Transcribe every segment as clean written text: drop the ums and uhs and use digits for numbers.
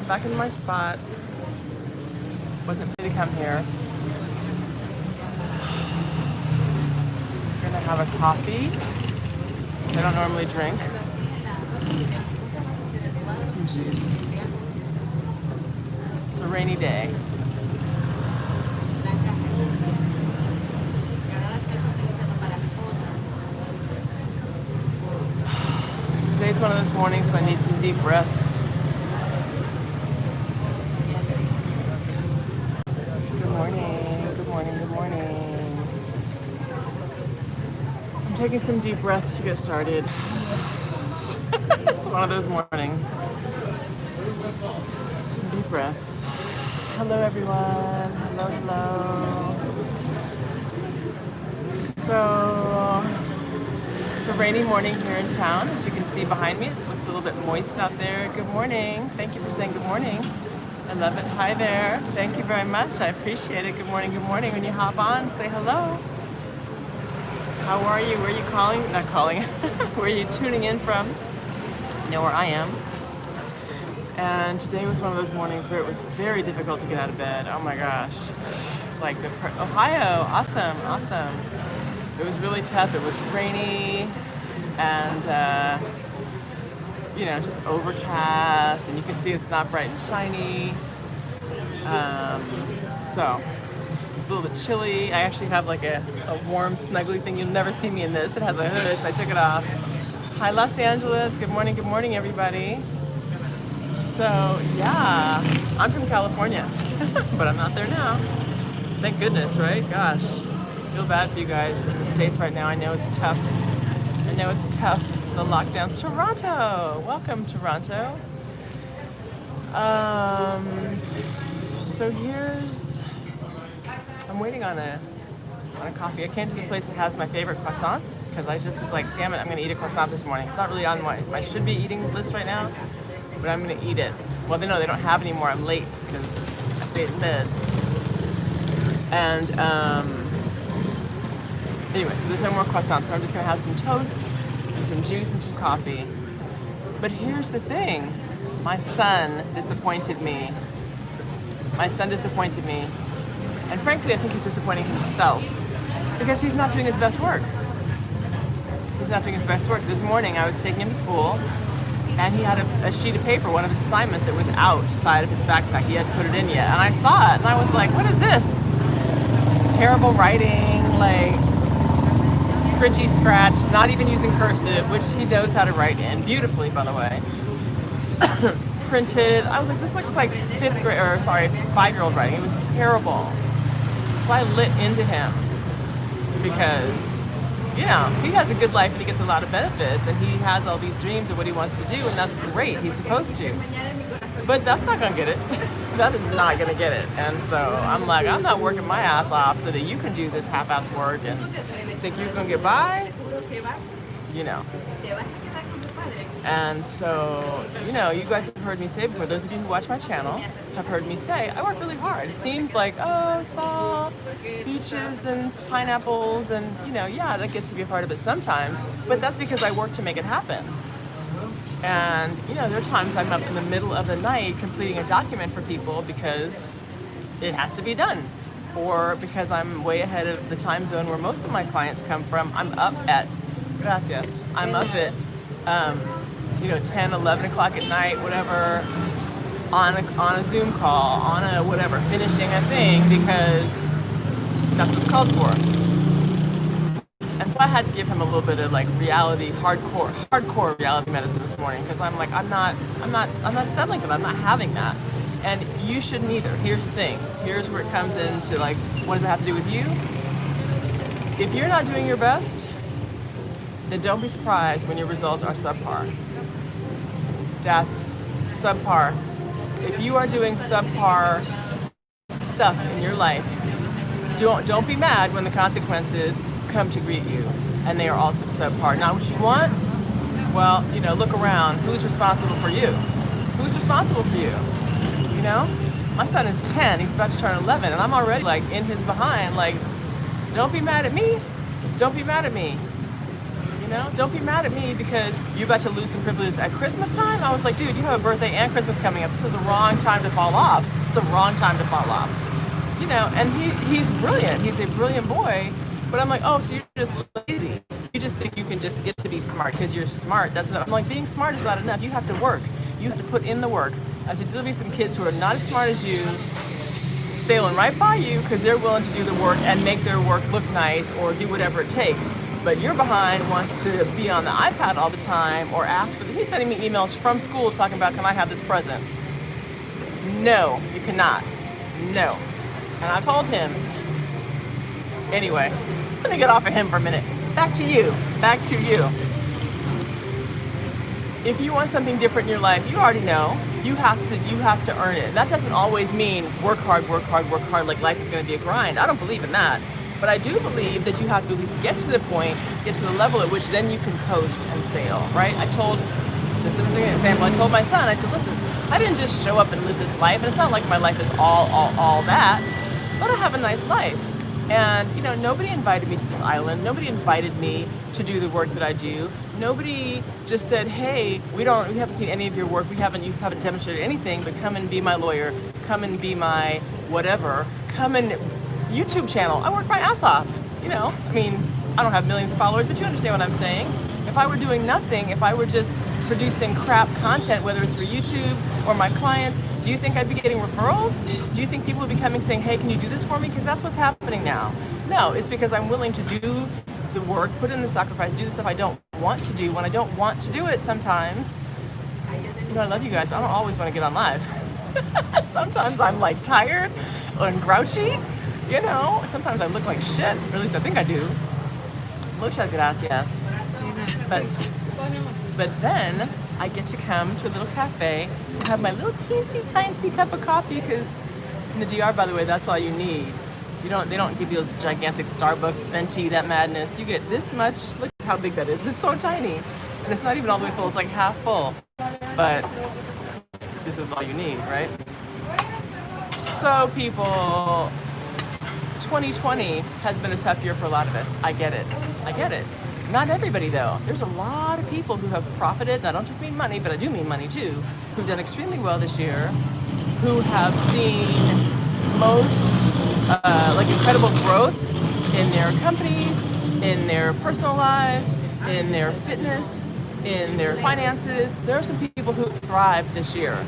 back in my spot. Wasn't planning to come here. We're gonna have a coffee. I don't normally drink. Some juice. It's a rainy day. Today's one of those mornings when I need some deep breaths. Good morning, good morning, good morning. I'm taking some deep breaths to get started. It's one of those mornings. Some deep breaths. Hello everyone, hello, hello. So, it's a rainy morning here in town, as you can see behind me. It looks a little bit moist out there. Good morning. Thank you for saying good morning. I love it. Hi there. Thank you very much. I appreciate it. Good morning, good morning. When you hop on, say hello. How are you? Where are you calling? Not calling. Where are you tuning in from? You know where I am. And today was one of those mornings where it was very difficult to get out of bed. Oh my gosh. Like Ohio. Awesome, awesome. It was really tough. It was rainy and, just overcast, and you can see it's not bright and shiny. So it's a little bit chilly. I actually have like a warm, snuggly thing. You'll never see me in this. It has a hood. I took it off. Hi, Los Angeles. Good morning, everybody. So, yeah, I'm from California, but I'm not there now. Thank goodness, right? Gosh. I feel bad for you guys in the States right now. I know it's tough. The lockdowns. Toronto. Welcome, Toronto. So I'm waiting on a coffee. I came to the place that has my favorite croissants because I just was like, damn it, I'm going to eat a croissant this morning. It's not really on my should be eating list right now, but I'm going to eat it. Well, they don't have any more. I'm late because I stayed in bed. And anyway, so there's no more croissants, but I'm just going to have some toast, and some juice, and some coffee. But here's the thing. My son disappointed me. And frankly, I think he's disappointing himself because he's not doing his best work. This morning, I was taking him to school, and he had a sheet of paper, one of his assignments, that was outside of his backpack. He hadn't put it in yet. And I saw it, and I was like, what is this? Terrible writing, like scritchy scratch, not even using cursive, which he knows how to write in beautifully, by the way. Printed. I was like, this looks like 5-year-old writing. It was terrible. So I lit into him because, he has a good life and he gets a lot of benefits and he has all these dreams of what he wants to do, and that's great. He's supposed to. But that's not going to get it. That is not going to get it. And so I'm like, I'm not working my ass off so that you can do this half-ass work and think you're going to get by? And so, you guys have heard me say before, those of you who watch my channel have heard me say, I work really hard. It seems like, it's all beaches and pineapples and, that gets to be a part of it sometimes. But that's because I work to make it happen. And, there are times I'm up in the middle of the night completing a document for people because it has to be done. Or because I'm way ahead of the time zone where most of my clients come from. I'm up at 10, 11 o'clock at night, whatever, on a Zoom call, on a whatever, finishing a thing because that's what's called for. And so I had to give him a little bit of like reality, hardcore reality medicine this morning because I'm like, I'm not settling for that. I'm not having that. And you shouldn't either. Here's the thing. Here's where it comes into like, what does it have to do with you? If you're not doing your best, then don't be surprised when your results are subpar. That's subpar. If you are doing subpar stuff in your life, don't be mad when the consequences come to greet you and they are also subpar. Not what you want? Well, look around. Who's responsible for you? My son is 10, he's about to turn 11, and I'm already like in his behind, like, don't be mad at me. You know, don't be mad at me because you're about to lose some privileges at Christmas time. I was like, dude, you have a birthday and Christmas coming up. This is the wrong time to fall off. This is the wrong time to fall off. You know, and he's brilliant. He's a brilliant boy. But I'm like, oh, so you're just lazy. You just think you can just get to be smart because you're smart. That's enough. I'm like, being smart is not enough. You have to work. You have to put in the work. I said, there'll be some kids who are not as smart as you, sailing right by you because they're willing to do the work and make their work look nice or do whatever it takes. But your behind wants to be on the iPad all the time or ask for he's sending me emails from school talking about, can I have this present? No, you cannot. No. And I told him. Anyway, let me get off of him for a minute. Back to you. Back to you. If you want something different in your life, you already know. You have to earn it. That doesn't always mean work hard, like life is going to be a grind. I don't believe in that. But I do believe that you have to at least get to the point, get to the level at which then you can coast and sail, right? Just as an example, I told my son, I said, listen, I didn't just show up and live this life, and it's not like my life is all that, but I have a nice life. And, you know, nobody invited me to this island. Nobody invited me to do the work that I do. Nobody just said, hey, we haven't seen any of your work. You haven't demonstrated anything, but come and be my lawyer. Come and be my whatever. Come and YouTube channel. I work my ass off. You know, I mean, I don't have millions of followers, but you understand what I'm saying. If I were doing nothing, if I were just producing crap content, whether it's for YouTube or my clients, do you think I'd be getting referrals? Do you think people would be coming saying, hey, can you do this for me? Because that's what's happening now. No, it's because I'm willing to do the work, put in the sacrifice, do the stuff I don't want to do when I don't want to do it sometimes. You know, I love you guys, but I don't always want to get on live. Sometimes I'm like tired and grouchy, you know. Sometimes I look like shit, or at least I think I do. Muchas gracias. But then I get to come to a little cafe and have my little teensy cup of coffee because in the DR, by the way, that's all you need. They don't give you those gigantic Starbucks, venti, that madness. You get this much. Look how big that is. It's so tiny. And it's not even all the way full. It's like half full. But this is all you need, right? So people, 2020 has been a tough year for a lot of us. I get it. Not everybody though. There's a lot of people who have profited, and I don't just mean money, but I do mean money too, who've done extremely well this year, who have seen like incredible growth in their companies, in their personal lives, in their fitness, in their finances. There are some people who thrived this year.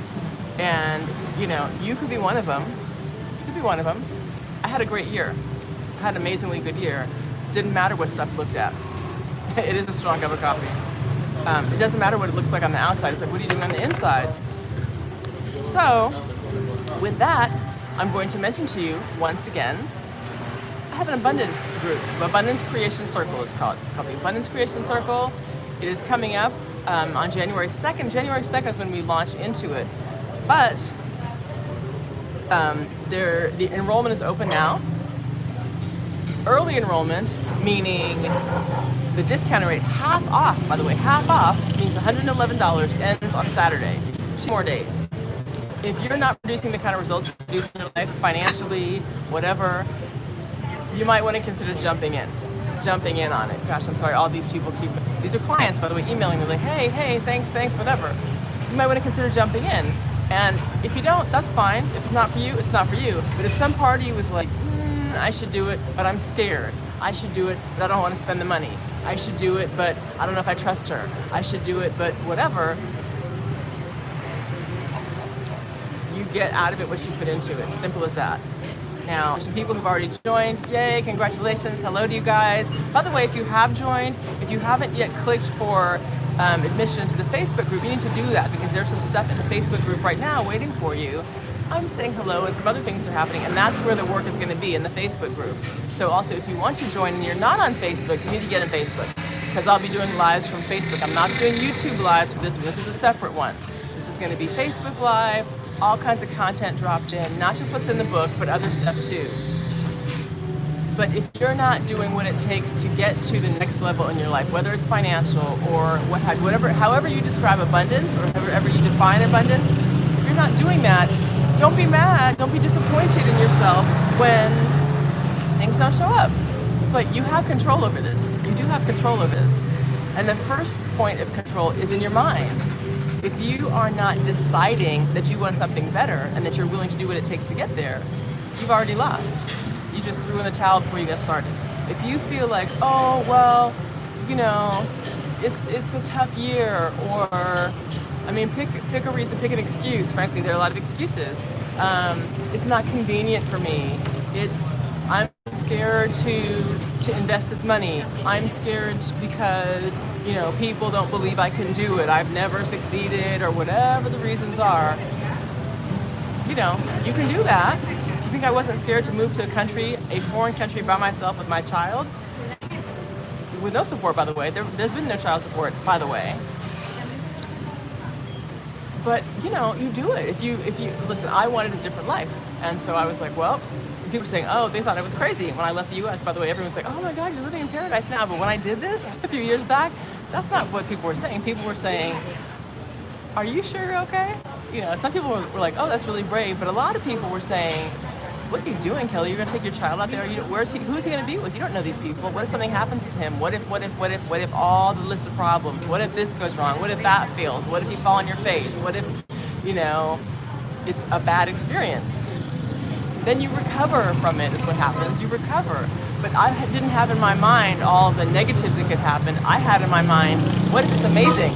And, you know, you could be one of them. I had a great year. I had an amazingly good year. Didn't matter what stuff looked at. It is a strong cup of coffee. It doesn't matter what it looks like on the outside. It's like, what are you doing on the inside? So, with that, I'm going to mention to you once again, I have an abundance group, Abundance Creation Circle it's called. It's called the Abundance Creation Circle. It is coming up on January 2nd. January 2nd is when we launch into it. But the enrollment is open now. Early enrollment, meaning the discount rate, half off, by the way, half off means $111, ends on Saturday, 2 more days. If you're not producing the kind of results you produce in your life, financially, whatever, you might want to consider jumping in on it. Gosh, I'm sorry, all these people these are clients, by the way, emailing me like, hey, thanks, whatever. You might want to consider jumping in. And if you don't, that's fine. If it's not for you, it's not for you. But if some party was like, I should do it, but I'm scared. I should do it, but I don't want to spend the money. I should do it, but I don't know if I trust her. I should do it, but whatever. You get out of it what you put into it. Simple as that. Now, some people who've already joined, yay, congratulations, hello to you guys. By the way, if you have joined, if you haven't yet clicked for admission to the Facebook group, you need to do that because there's some stuff in the Facebook group right now waiting for you. I'm saying hello and some other things are happening, and that's where the work is going to be, in the Facebook group. So also, if you want to join and you're not on Facebook, you need to get on Facebook because I'll be doing lives from Facebook. I'm not doing YouTube lives for this one. This is a separate one. This is going to be Facebook Live, all kinds of content dropped in, not just what's in the book, but other stuff too. But if you're not doing what it takes to get to the next level in your life, whether it's financial or however you describe abundance or however you define abundance, if you're not doing that, don't be mad, don't be disappointed in yourself when things don't show up. It's like you have control over this. You do have control over this. And the first point of control is in your mind. If you are not deciding that you want something better and that you're willing to do what it takes to get there, you've already lost. You just threw in the towel before you got started. If you feel like, oh, well, you know, it's a tough year, or, I mean, pick a reason, pick an excuse. Frankly, there are a lot of excuses. It's not convenient for me. I'm scared to invest this money. I'm scared because, you know, people don't believe I can do it. I've never succeeded, or whatever the reasons are. You know, you can do that. You think I wasn't scared to move to a foreign country by myself with my child? With no support, by the way. There's been no child support, by the way. But, you know, you do it. If you listen, I wanted a different life. And so I was like, well, people were saying, oh, they thought I was crazy. When I left the U.S., by the way, everyone's like, oh my God, you're living in paradise now. But when I did this a few years back, that's not what people were saying. People were saying, are you sure you're okay? You know, some people were like, oh, that's really brave. But a lot of people were saying, what are you doing, Kelly? You're going to take your child out there? Who's he going to be with? You don't know these people. What if something happens to him? What if all the list of problems? What if this goes wrong? What if that fails? What if you fall on your face? What if, you know, it's a bad experience? Then you recover from it is what happens. You recover. But I didn't have in my mind all the negatives that could happen. I had in my mind, what if it's amazing?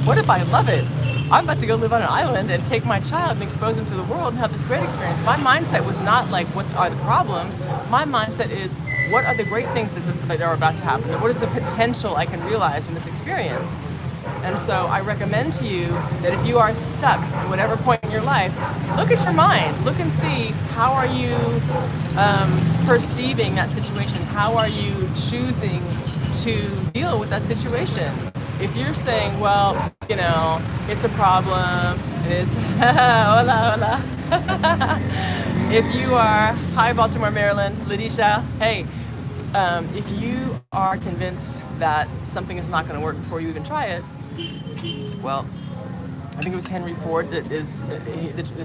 What if I love it? I'm about to go live on an island and take my child and expose him to the world and have this great experience. My mindset was not like, what are the problems? My mindset is, what are the great things that are about to happen? What is the potential I can realize from this experience? And so I recommend to you that if you are stuck at whatever point in your life, look at your mind. Look and see, how are you perceiving that situation? How are you choosing to deal with that situation? If you're saying, well, you know, it's a problem, and it's, hola, hola. If you are, hi Baltimore, Maryland, Ladisha, hey, if you are convinced that something is not going to work before you even try it, well, I think it was Henry Ford there's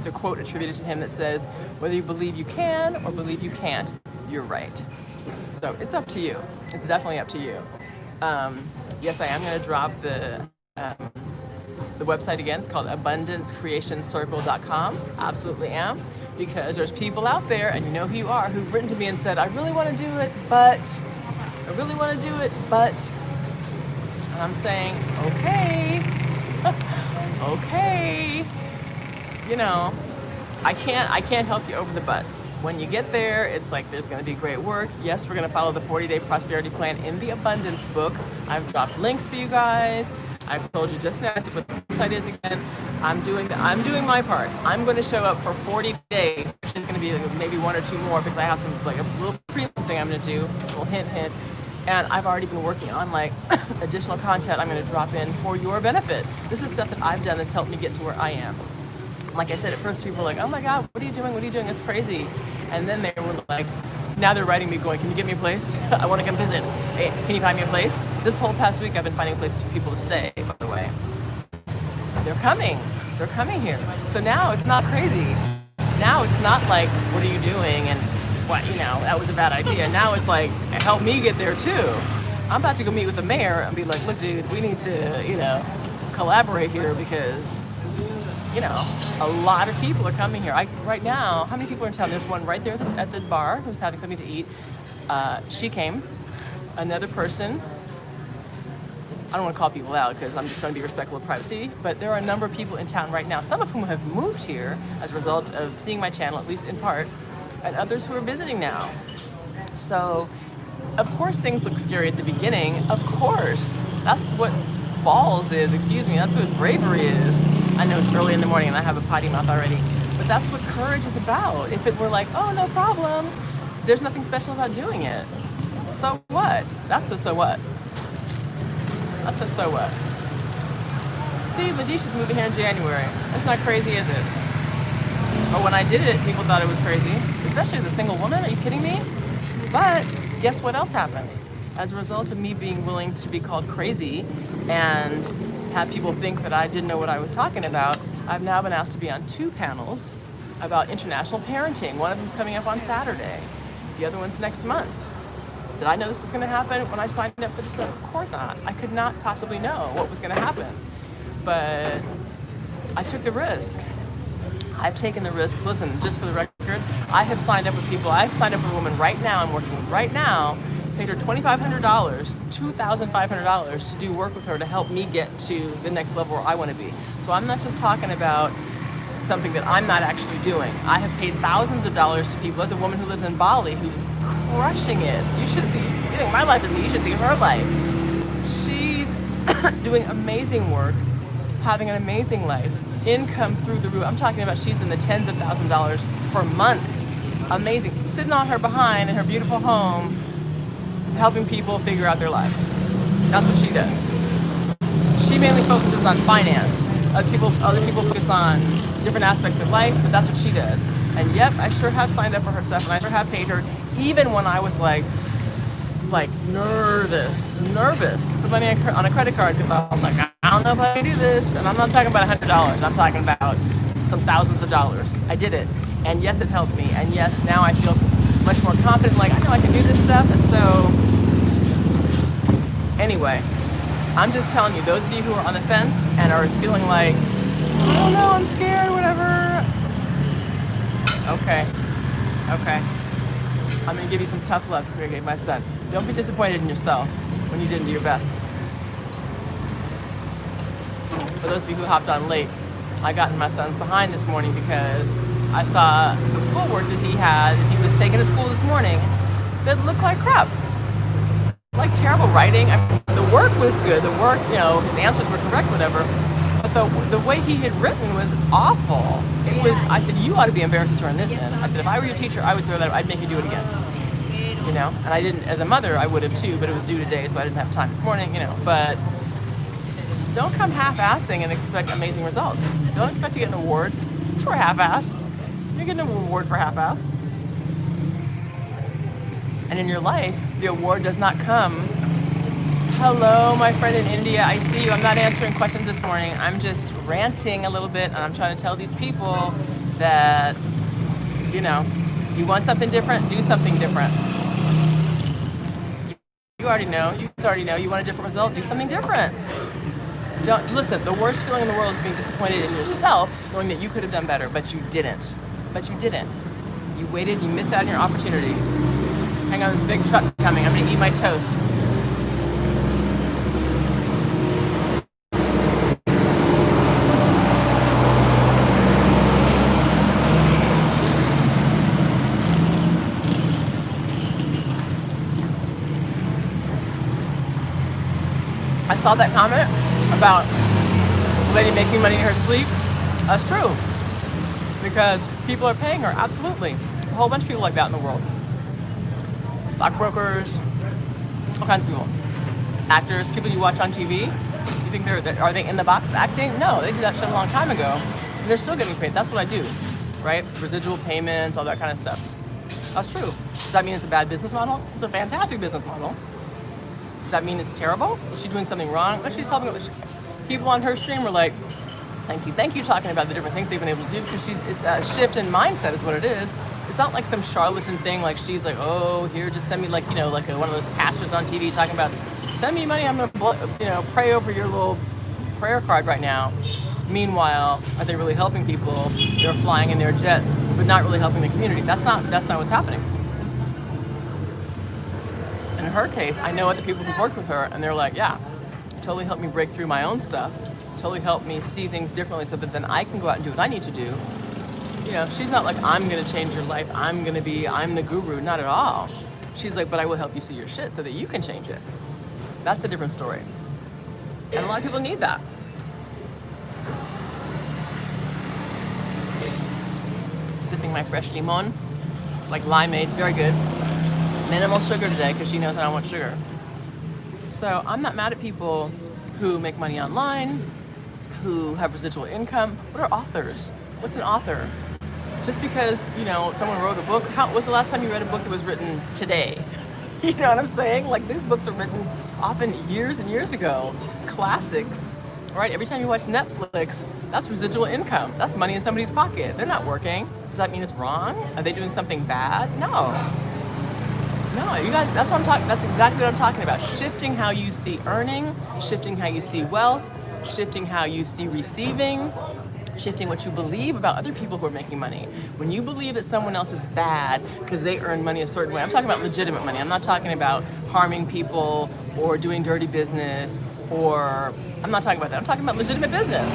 a quote attributed to him that says, whether you believe you can or believe you can't, you're right. So it's up to you. It's definitely up to you. Yes, I am going to drop the website again. It's called abundancecreationcircle.com. Absolutely am. Because there's people out there, and you know who you are, who've written to me and said, I really want to do it, but. And I'm saying, okay. Okay. You know, I can't help you over the but. When you get there, it's like there's going to be great work. Yes, we're going to follow the 40-day prosperity plan in the abundance book. I've dropped links for you guys. I've told you just now what the website is again. I'm doing my part. I'm going to show up for 40 days. It's going to be like maybe one or two more because I have some like a little pre-thing I'm going to do. A little hint. And I've already been working on like additional content I'm going to drop in for your benefit. This is stuff that I've done that's helped me get to where I am. Like I said, at first people were like, oh my God, what are you doing? It's crazy. And then they were like, now they're writing me going, can you get me a place? I want to come visit. Hey, can you find me a place? This whole past week I've been finding places for people to stay, by the way. They're coming here. So now it's not crazy. Now it's not like, what are you doing? And what, you know, that was a bad idea. Now it's like, help me get there too. I'm about to go meet with the mayor and be like, look dude, we need to, you know, collaborate here because, you know, a lot of people are coming here. Right now, how many people are in town? There's one right there at the bar who's having something to eat. She came. Another person. I don't want to call people out because I'm just trying to be respectful of privacy, but there are a number of people in town right now, some of whom have moved here as a result of seeing my channel, at least in part, and others who are visiting now. So, of course things look scary at the beginning. Of course. That's what balls is, that's what bravery is. I know it's early in the morning and I have a potty mouth already, but that's what courage is about. If it were like, oh, no problem, there's nothing special about doing it. So what? That's a so what. That's a so what. See, Ladisha's moving here in January. That's not crazy, is it? But when I did it, people thought it was crazy, especially as a single woman. Are you kidding me? But guess what else happened? As a result of me being willing to be called crazy and have people think that I didn't know what I was talking about, I've now been asked to be on 2 panels about international parenting. One of them's coming up on Saturday. The other one's next month. Did I know this was going to happen when I signed up for this? Of course not. I could not possibly know what was going to happen. But I took the risk. I've taken the risk. Listen, just for the record, I have signed up with people. I've signed up with a woman right now I'm working with right now, paid her $2,500, $2,500 to do work with her to help me get to the next level where I want to be. So I'm not just talking about something that I'm not actually doing. I have paid thousands of dollars to people. There's a woman who lives in Bali who's crushing it. You should see, you think my life is, you should see her life. She's doing amazing work, having an amazing life, income through the roof. I'm talking about she's in the tens of thousands of dollars per month. Amazing. Sitting on her behind in her beautiful home, helping people figure out their lives. That's what she does. She mainly focuses on finance. Other people focus on different aspects of life, but that's what she does. And yep, I sure have signed up for her stuff, and I sure have paid her, even when I was like nervous, put money on a credit card because I was like, I don't know if I can do this. And I'm not talking about $100. I'm talking about some thousands of dollars. I did it, and yes, it helped me. And yes, now I feel much more confident. Like I know I can do this stuff. And so, anyway, I'm just telling you, those of you who are on the fence and are feeling like, I don't know, I'm scared, whatever. Okay. I'm gonna give you some tough love, so I gave my son. Don't be disappointed in yourself when you didn't do your best. For those of you who hopped on late, I got in my son's behind this morning because I saw some schoolwork that he had, and he was taking to school this morning that looked like crap. Like terrible writing. The work was good. The work, his answers were correct, whatever. But the way he had written was awful. It was. I said, you ought to be embarrassed to turn this in. I said, if I were your teacher, I would throw that. I'd make you do it again. And I didn't. As a mother, I would have too, but it was due today, so I didn't have time this morning. But don't come half-assing and expect amazing results. Don't expect to get an award for half-ass. You're getting an award for half-ass. And in your life, the award does not come. Hello, my friend in India, I see you. I'm not answering questions this morning. I'm just ranting a little bit, and I'm trying to tell these people that, you want something different, do something different. You already know. You already know. You want a different result, do something different. Listen, the worst feeling in the world is being disappointed in yourself, knowing that you could have done better, but you didn't. You waited, you missed out on your opportunity. Hang on, this big truck coming. I'm gonna eat my toast. I saw that comment about a lady making money in her sleep. That's true. Because people are paying her, absolutely. A whole bunch of people like that in the world. Stockbrokers, all kinds of people. Actors, people you watch on TV. You think are they in the box acting? No, they did that shit a long time ago. And they're still getting paid. That's what I do, right? Residual payments, all that kind of stuff. That's true. Does that mean it's a bad business model? It's a fantastic business model. Does that mean it's terrible? Is she doing something wrong? But she's helping others. People on her stream were like, thank you, talking about the different things they've been able to do, because it's a shift in mindset is what it is. It's not like some charlatan thing, like she's like, oh, here, just send me like one of those pastors on TV talking about, send me money, I'm gonna pray over your little prayer card right now. Meanwhile, are they really helping people? They're flying in their jets, but not really helping the community. That's not what's happening. In her case, I know other people who've worked with her, and they're like, yeah, totally helped me break through my own stuff, totally helped me see things differently so that then I can go out and do what I need to do. She's not like, I'm going to change your life, I'm the guru, not at all. She's like, but I will help you see your shit so that you can change it. That's a different story. And a lot of people need that. Sipping my fresh limon. It's like limeade, very good. Minimal sugar today because she knows I don't want sugar. So I'm not mad at people who make money online, who have residual income. What are authors? What's an author? Just because, someone wrote a book, when was the last time you read a book that was written today? You know what I'm saying? Like, these books are written often years and years ago. Classics, right? Every time you watch Netflix, that's residual income. That's money in somebody's pocket. They're not working. Does that mean it's wrong? Are they doing something bad? No. No, you guys, that's what I'm talking. That's exactly what I'm talking about. Shifting how you see earning, shifting how you see wealth, shifting how you see receiving, shifting what you believe about other people who are making money. When you believe that someone else is bad because they earn money a certain way, I'm talking about legitimate money. I'm not talking about harming people or doing dirty business, or I'm not talking about that. I'm talking about legitimate business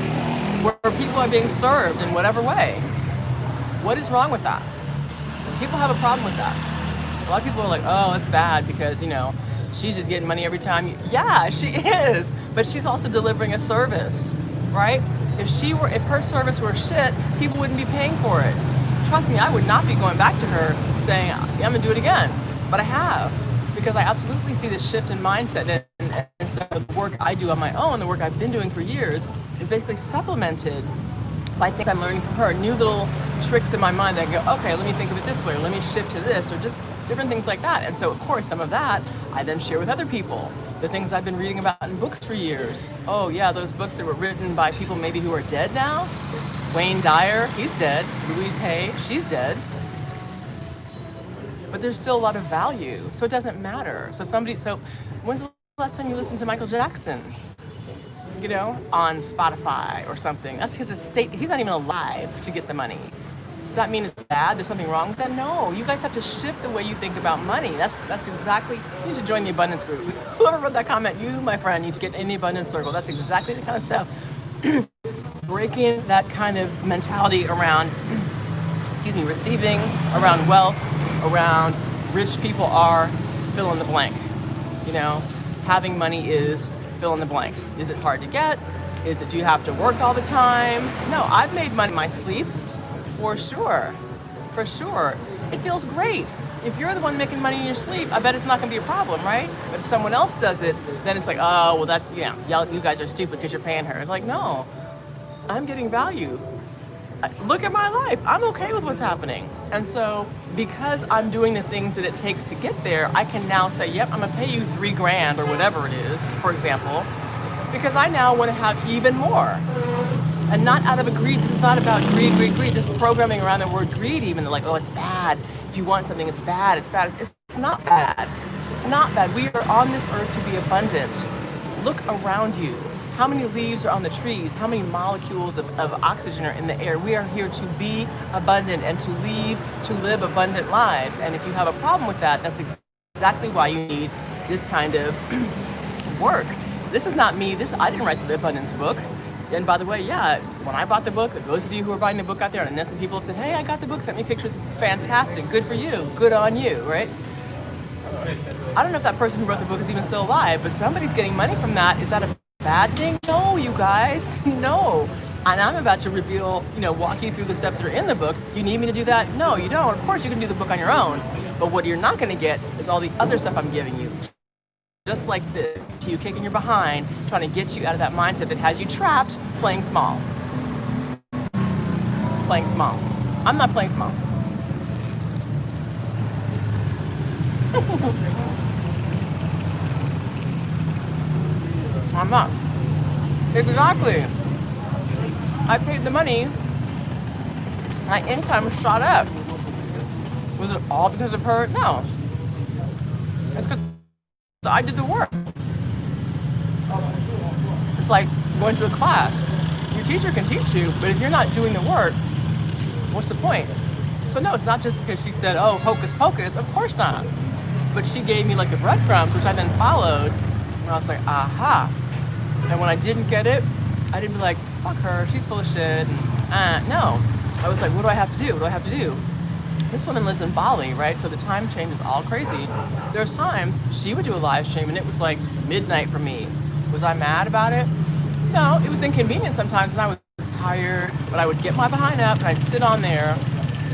where people are being served in whatever way. What is wrong with that? People have a problem with that. A lot of people are like, oh, it's bad because, she's just getting money every time. Yeah, she is, but she's also delivering a service, right? If her service were shit, people wouldn't be paying for it. Trust me, I would not be going back to her saying, yeah, I'm gonna do it again. But I have, because I absolutely see this shift in mindset. And so the work I do on my own, the work I've been doing for years, is basically supplemented by things I'm learning from her, new little tricks in my mind that I go, okay, let me think of it this way, or let me shift to this, or just different things like that. And so, of course, some of that I then share with other people. The things I've been reading about in books for years. Oh, yeah, those books that were written by people maybe who are dead now. Wayne Dyer, he's dead. Louise Hay, she's dead. But there's still a lot of value, so it doesn't matter. So when's the last time you listened to Michael Jackson? On Spotify or something. That's his estate. He's not even alive to get the money. Does that mean it's bad? There's something wrong with that? No. You guys have to shift the way you think about money. That's exactly, you need to join the abundance group. Whoever wrote that comment, you, my friend, need to get in the abundance circle. That's exactly the kind of stuff. Breaking that kind of mentality around, receiving, around wealth, around rich people are fill in the blank. Having money is fill in the blank. Is it hard to get? Do you have to work all the time? No, I've made money in my sleep. For sure. It feels great. If you're the one making money in your sleep, I bet it's not going to be a problem, right? But if someone else does it, then it's like, oh, well, that's, you guys are stupid because you're paying her. Like, no, I'm getting value. Look at my life. I'm okay with what's happening. And so because I'm doing the things that it takes to get there, I can now say, yep, I'm going to pay you $3,000 or whatever it is, for example, because I now want to have even more. And not out of a greed. This is not about greed. This is programming around the word greed even. They're like, oh, it's bad. If you want something, it's bad. It's bad. It's not bad. It's not bad. We are on this earth to be abundant. Look around you. How many leaves are on the trees? How many molecules of oxygen are in the air? We are here to be abundant and to live abundant lives. And if you have a problem with that, that's exactly why you need this kind of work. This is not me. I didn't write the abundance book. And by the way, yeah, when I bought the book, those of you who are buying the book out there, and then some people have said, hey, I got the book, sent me pictures, fantastic, good for you, good on you, right? I don't know if that person who wrote the book is even still alive, but somebody's getting money from that. Is that a bad thing? No, you guys, no. And I'm about to reveal, walk you through the steps that are in the book. Do you need me to do that? No, you don't. Of course, you can do the book on your own. But what you're not going to get is all the other stuff I'm giving you. Just like this, you kicking your behind, trying to get you out of that mindset that has you trapped playing small. Playing small. I'm not playing small. I'm not. Exactly. I paid the money. My income shot up. Was it all because of her? No. It's because I did the work. It's like going to a class. Your teacher can teach you, but if you're not doing the work, what's the point? So no, it's not just because she said, oh, hocus pocus. Of course not. But she gave me like the breadcrumbs, which I then followed. And I was like, aha. And when I didn't get it, I didn't be like, fuck her, she's full of shit. And, no. I was like, what do I have to do? What do I have to do? This woman lives in Bali, right? So the time change is all crazy. There's times she would do a live stream and it was like midnight for me. Was I mad about it? No, it was inconvenient sometimes and I was tired, but I would get my behind up and I'd sit on there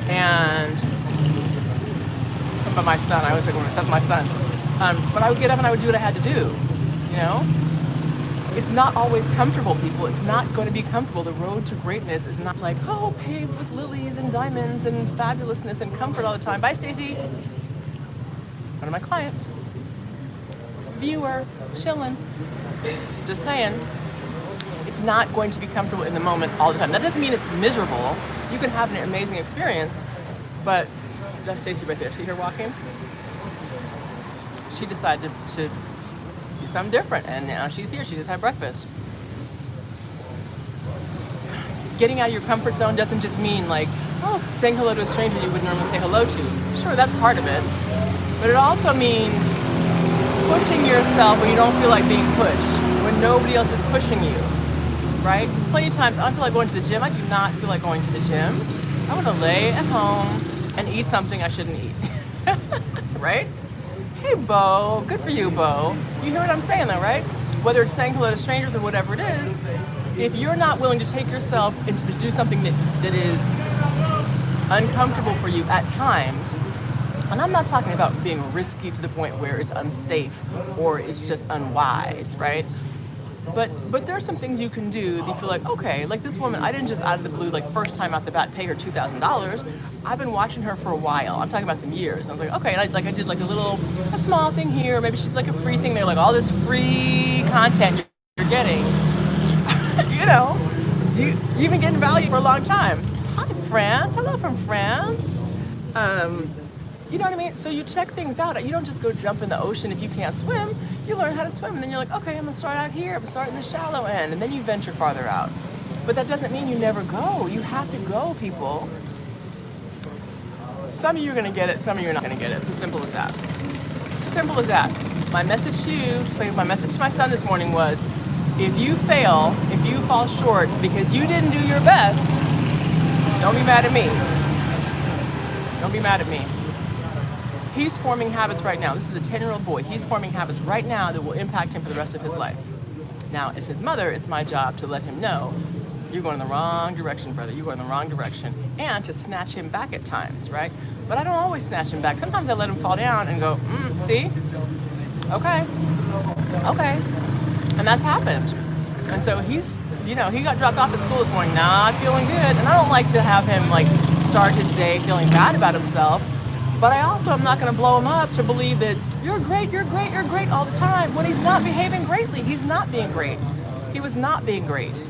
and, but my son, I always like when it says my son. But I would get up and I would do what I had to do, It's not always comfortable, people. It's not going to be comfortable. The road to greatness is not like, oh, paved with lilies and diamonds and fabulousness and comfort all the time. Bye, Stacey. One of my clients. Viewer, chilling. Just saying. It's not going to be comfortable in the moment all the time. That doesn't mean it's miserable. You can have an amazing experience, but that's Stacey right there. See her walking? she decided to do something different, and now she's here. She just had breakfast. Getting out of your comfort zone doesn't just mean like, oh, saying hello to a stranger you would normally say hello to. Sure, that's part of it. But it also means pushing yourself when you don't feel like being pushed, when nobody else is pushing you, right? Plenty of times I don't feel like going to the gym. I do not feel like going to the gym. I want to lay at home and eat something I shouldn't eat, right? Hey, Bo, good for you, Bo. You hear what I'm saying though, right? Whether it's saying hello to strangers or whatever it is, if you're not willing to take yourself and to do something that is uncomfortable for you at times, and I'm not talking about being risky to the point where it's unsafe or it's just unwise, right? But there are some things you can do that you feel like, okay, like this woman, I didn't just out of the blue, like first time out the bat, pay her $2,000. I've been watching her for a while. I'm talking about some years. I was like, okay, and I did like a small thing here, maybe she did like a free thing there, like all this free content you're getting. You know, you've been getting value for a long time. Hi, France. Hello from France. You know what I mean? So you check things out. You don't just go jump in the ocean if you can't swim. You learn how to swim, and then you're like, okay, I'm gonna start out here. I'm gonna start in the shallow end, and then you venture farther out. But that doesn't mean you never go. You have to go, people. Some of you are gonna get it. Some of you are not gonna get it. It's as simple as that. It's as simple as that. My message to you, just like my message to my son this morning was, if you fail, if you fall short because you didn't do your best, don't be mad at me. Don't be mad at me. He's forming habits right now. This is a 10-year-old boy. He's forming habits right now that will impact him for the rest of his life. Now, as his mother, it's my job to let him know, you're going in the wrong direction, brother. You're going in the wrong direction. And to snatch him back at times, right? But I don't always snatch him back. Sometimes I let him fall down and go, see? Okay. Okay. And that's happened. And so he's, you know, he got dropped off at school this morning, not feeling good. And I don't like to have him like start his day feeling bad about himself. But I also am not going to blow him up to believe that you're great, you're great, you're great all the time when he's not behaving greatly. He's not being great. He was not being great.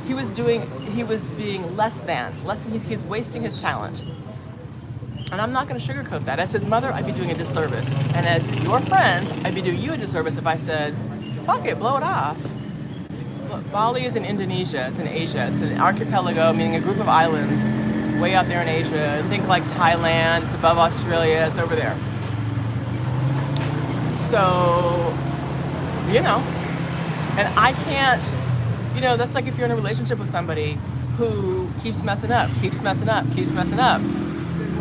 He was being less than, he's wasting his talent. And I'm not going to sugarcoat that. As his mother, I'd be doing a disservice. And as your friend, I'd be doing you a disservice if I said, fuck it, blow it off. Look, Bali is in Indonesia, it's in Asia. It's an archipelago, meaning a group of islands way out there in Asia. Think like Thailand, it's above Australia, it's over there. So, you know, and I can't, you know, that's like if you're in a relationship with somebody who keeps messing up. A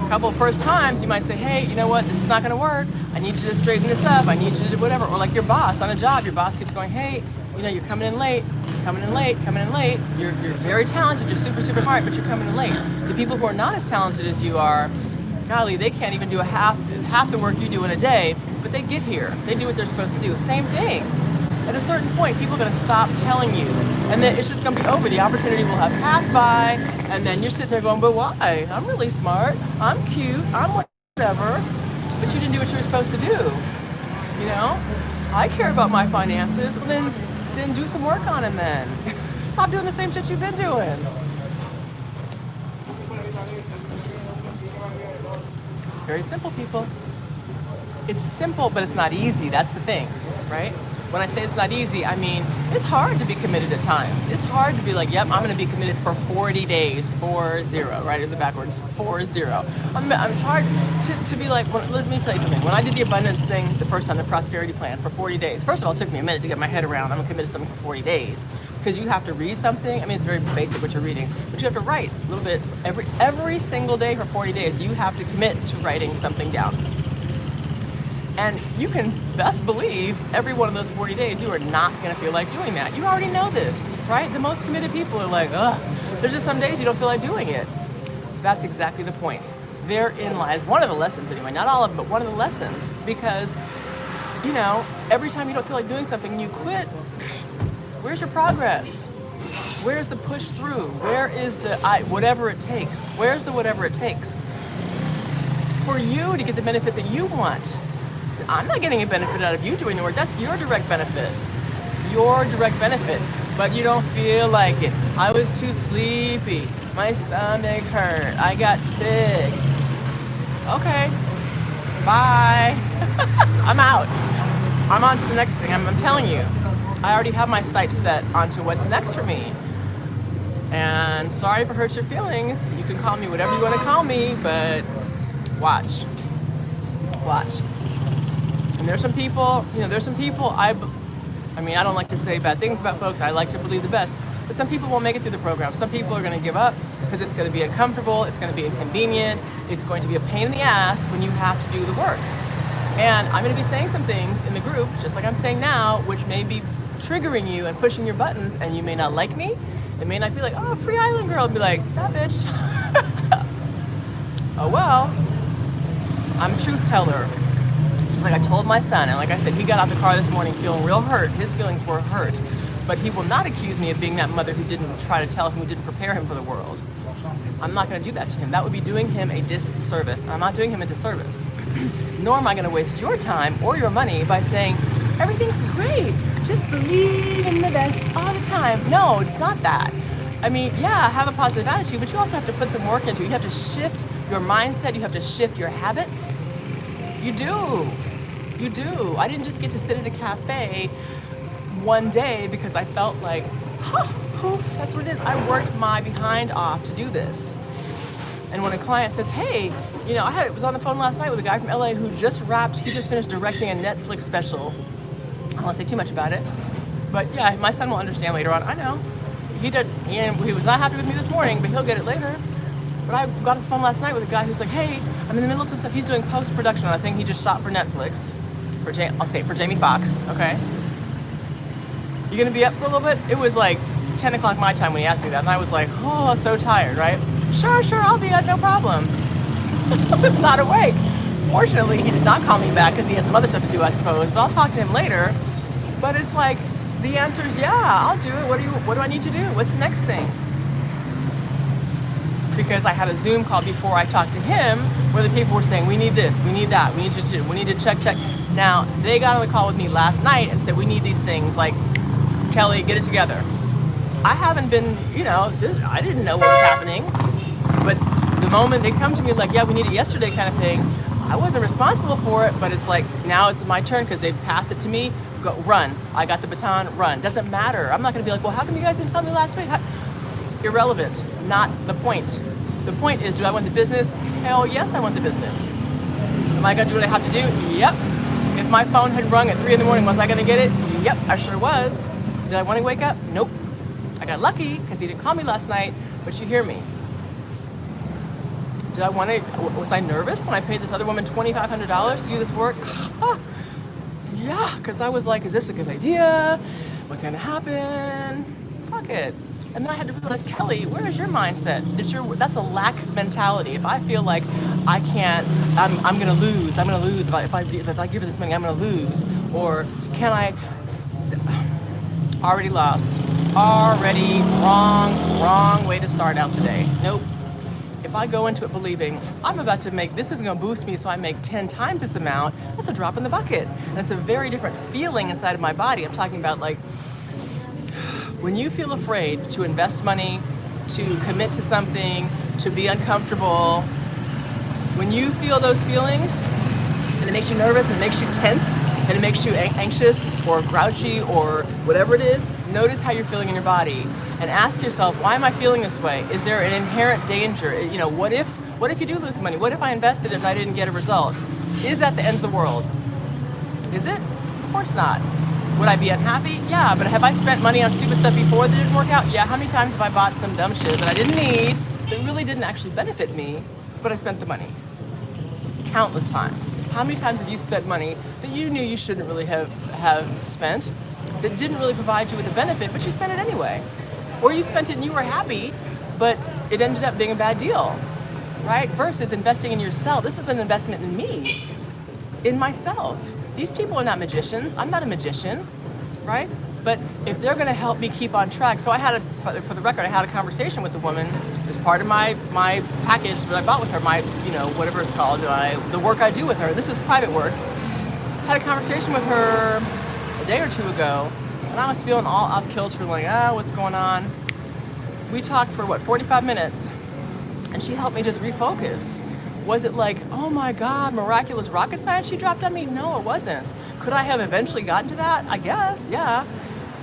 couple of first times you might say, hey, you know what, this is not gonna work. I need you to straighten this up. I need you to do whatever. Or like your boss on a job, your boss keeps going, hey, you know, you're coming in late. You're very talented, you're super, super smart, but you're coming in late. The people who are not as talented as you are, golly, they can't even do half the work you do in a day, but they get here. They do what they're supposed to do. Same thing. At a certain point, people are going to stop telling you, and then it's just going to be over. The opportunity will have passed by, and then you're sitting there going, but why? I'm really smart. I'm cute. I'm whatever. But you didn't do what you were supposed to do. You know? I care about my finances. Well, then do some work on them then. Stop doing the same shit you've been doing. It's very simple, people. It's simple, but it's not easy. That's the thing, right? When I say it's not easy, I mean, it's hard to be committed at times. It's hard to be like, yep, I'm going to be committed for 40 days, 40, right? Is it backwards? 40. It's hard to be like, well, let me tell you something. When I did the abundance thing the first time, the prosperity plan for 40 days, first of all, it took me a minute to get my head around, I'm going to commit to something for 40 days. Because you have to read something. I mean, it's very basic what you're reading, but you have to write a little bit every single day for 40 days. You have to commit to writing something down. And you can best believe every one of those 40 days, you are not going to feel like doing that. You already know this, right? The most committed people are like, ugh, there's just some days you don't feel like doing it. That's exactly the point. Therein lies one of the lessons anyway, not all of them, but one of the lessons. Because, you know, every time you don't feel like doing something and you quit, where's your progress? Where's the push through? Where is the whatever it takes? Where's the whatever it takes? For you to get the benefit that you want. I'm not getting a benefit out of you doing the work. That's your direct benefit. Your direct benefit. But you don't feel like it. I was too sleepy. My stomach hurt. I got sick. Okay. Bye. I'm out. I'm on to the next thing. I'm telling you, I already have my sights set onto what's next for me. And sorry if it hurts your feelings. You can call me whatever you want to call me, but watch. And there's some people, I mean, I don't like to say bad things about folks. I like to believe the best. But some people won't make it through the program. Some people are going to give up because it's going to be uncomfortable. It's going to be inconvenient. It's going to be a pain in the ass when you have to do the work. And I'm going to be saying some things in the group, just like I'm saying now, which may be triggering you and pushing your buttons, and you may not like me. It may not be like, oh, free island girl. And be like, that bitch. Oh, well, I'm a truth teller. Just like I told my son, and like I said, he got out of the car this morning feeling real hurt. His feelings were hurt. But he will not accuse me of being that mother who didn't try to tell him, who didn't prepare him for the world. I'm not going to do that to him. That would be doing him a disservice. I'm not doing him a disservice. Nor am I going to waste your time or your money by saying, everything's great. Just believe in the best all the time. No, it's not that. I mean, yeah, have a positive attitude, but you also have to put some work into it. You have to shift your mindset. You have to shift your habits. You do. You do. I didn't just get to sit at a cafe one day because I felt like, poof, that's what it is. I worked my behind off to do this. And when a client says, hey, I was on the phone last night with a guy from LA who just finished directing a Netflix special. I don't want to say too much about it. But yeah, my son will understand later on. I know. He was not happy with me this morning, but he'll get it later. But I got on the phone last night with a guy who's like, hey, I'm in the middle of some stuff. He's doing post-production on a thing he just shot for Netflix. For Jamie Foxx, okay? You gonna be up for a little bit? It was like 10 o'clock my time when he asked me that, and I was like, oh, so tired, right? Sure, I'll be up, no problem. I was not awake. Fortunately, he did not call me back because he had some other stuff to do, I suppose, but I'll talk to him later. But it's like, the answer is, yeah, I'll do it. What do I need to do? What's the next thing? Because I had a Zoom call before I talked to him where the people were saying, we need this, we need that, we need to check. Now, they got on the call with me last night and said, we need these things, like, Kelly, get it together. I haven't been, I didn't know what was happening. But the moment they come to me like, yeah, we need it yesterday kind of thing, I wasn't responsible for it, but it's like, now it's my turn because they've passed it to me. Go, run. I got the baton, run. Doesn't matter. I'm not going to be like, well, how come you guys didn't tell me last week? Irrelevant. Not the point. The point is, do I want the business? Hell yes, I want the business. Am I going to do what I have to do? Yep. If my phone had rung at 3 a.m, was I going to get it? Yep, I sure was. Did I want to wake up? Nope. I got lucky because he didn't call me last night, but you hear me. Was I nervous when I paid this other woman $2,500 to do this work? Yeah, because I was like, is this a good idea? What's going to happen? Fuck it. And then I had to realize, Kelly, where is your mindset? That's a lack mentality. If I feel like I can't, I'm going to lose. I'm going to lose. If I give her this money, I'm going to lose. Or can I? Already lost. Already wrong way to start out the day. Nope. If I go into it believing I'm about to make, this is going to boost me so I make 10 times this amount, that's a drop in the bucket. And it's a very different feeling inside of my body. I'm talking about like, when you feel afraid to invest money, to commit to something, to be uncomfortable, when you feel those feelings, and it makes you nervous, and it makes you tense, and it makes you anxious, or grouchy, or whatever it is, notice how you're feeling in your body, and ask yourself, why am I feeling this way? Is there an inherent danger? What if you do lose money? What if I invested and I didn't get a result? Is that the end of the world? Is it? Of course not. Would I be unhappy? Yeah, but have I spent money on stupid stuff before that didn't work out? Yeah, how many times have I bought some dumb shit that I didn't need, that really didn't actually benefit me, but I spent the money? Countless times. How many times have you spent money that you knew you shouldn't really have spent, that didn't really provide you with a benefit, but you spent it anyway? Or you spent it and you were happy, but it ended up being a bad deal, right? Versus investing in yourself. This is an investment in me, in myself. These people are not magicians. I'm not a magician, right? But if they're going to help me keep on track, so for the record, I had a conversation with the woman as part of my package that I bought with her, my, whatever it's called, the work I do with her. This is private work. Had a conversation with her a day or two ago, and I was feeling all off kilter, like, what's going on? We talked for 45 minutes, and she helped me just refocus. Was it like, oh my God, miraculous rocket science she dropped on me? No, it wasn't. Could I have eventually gotten to that? I guess, yeah.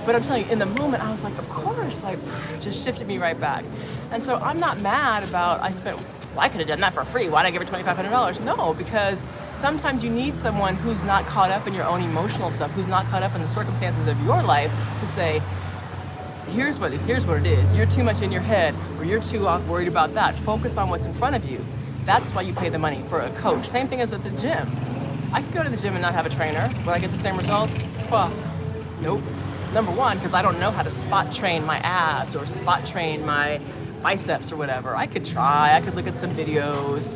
But I'm telling you, in the moment, I was like, of course, like, just shifted me right back. And so I'm not mad about, I could have done that for free. Why'd I give her $2,500? No, because sometimes you need someone who's not caught up in your own emotional stuff, who's not caught up in the circumstances of your life to say, here's what it is. You're too much in your head, or you're too worried about that. Focus on what's in front of you. That's why you pay the money for a coach. Same thing as at the gym. I could go to the gym and not have a trainer. Will I get the same results? Well, nope. Number one, because I don't know how to spot train my abs or spot train my biceps or whatever. I could try. I could look at some videos.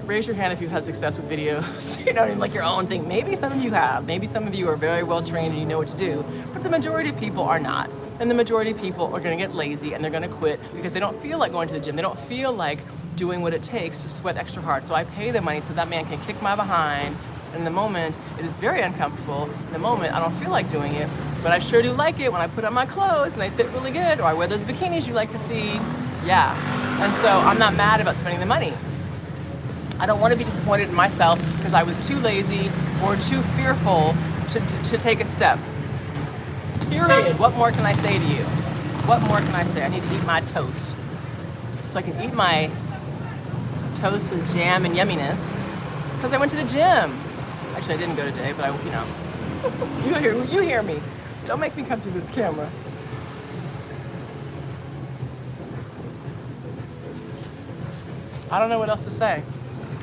Raise your hand if you've had success with videos. You know, like your own thing. Maybe some of you have. Maybe some of you are very well trained and you know what to do. But the majority of people are not. And the majority of people are going to get lazy and they're going to quit because they don't feel like going to the gym. They don't feel like doing what it takes to sweat extra hard. So I pay the money so that man can kick my behind. And in the moment, it is very uncomfortable. In the moment, I don't feel like doing it. But I sure do like it when I put on my clothes and they fit really good. Or I wear those bikinis you like to see. Yeah. And so I'm not mad about spending the money. I don't want to be disappointed in myself because I was too lazy or too fearful to take a step. Period. What more can I say to you? What more can I say? I need to eat my toast. So I can eat my toast with jam and yumminess because I went to the gym. Actually, I didn't go today, but you hear me. Don't make me come through this camera. I don't know what else to say.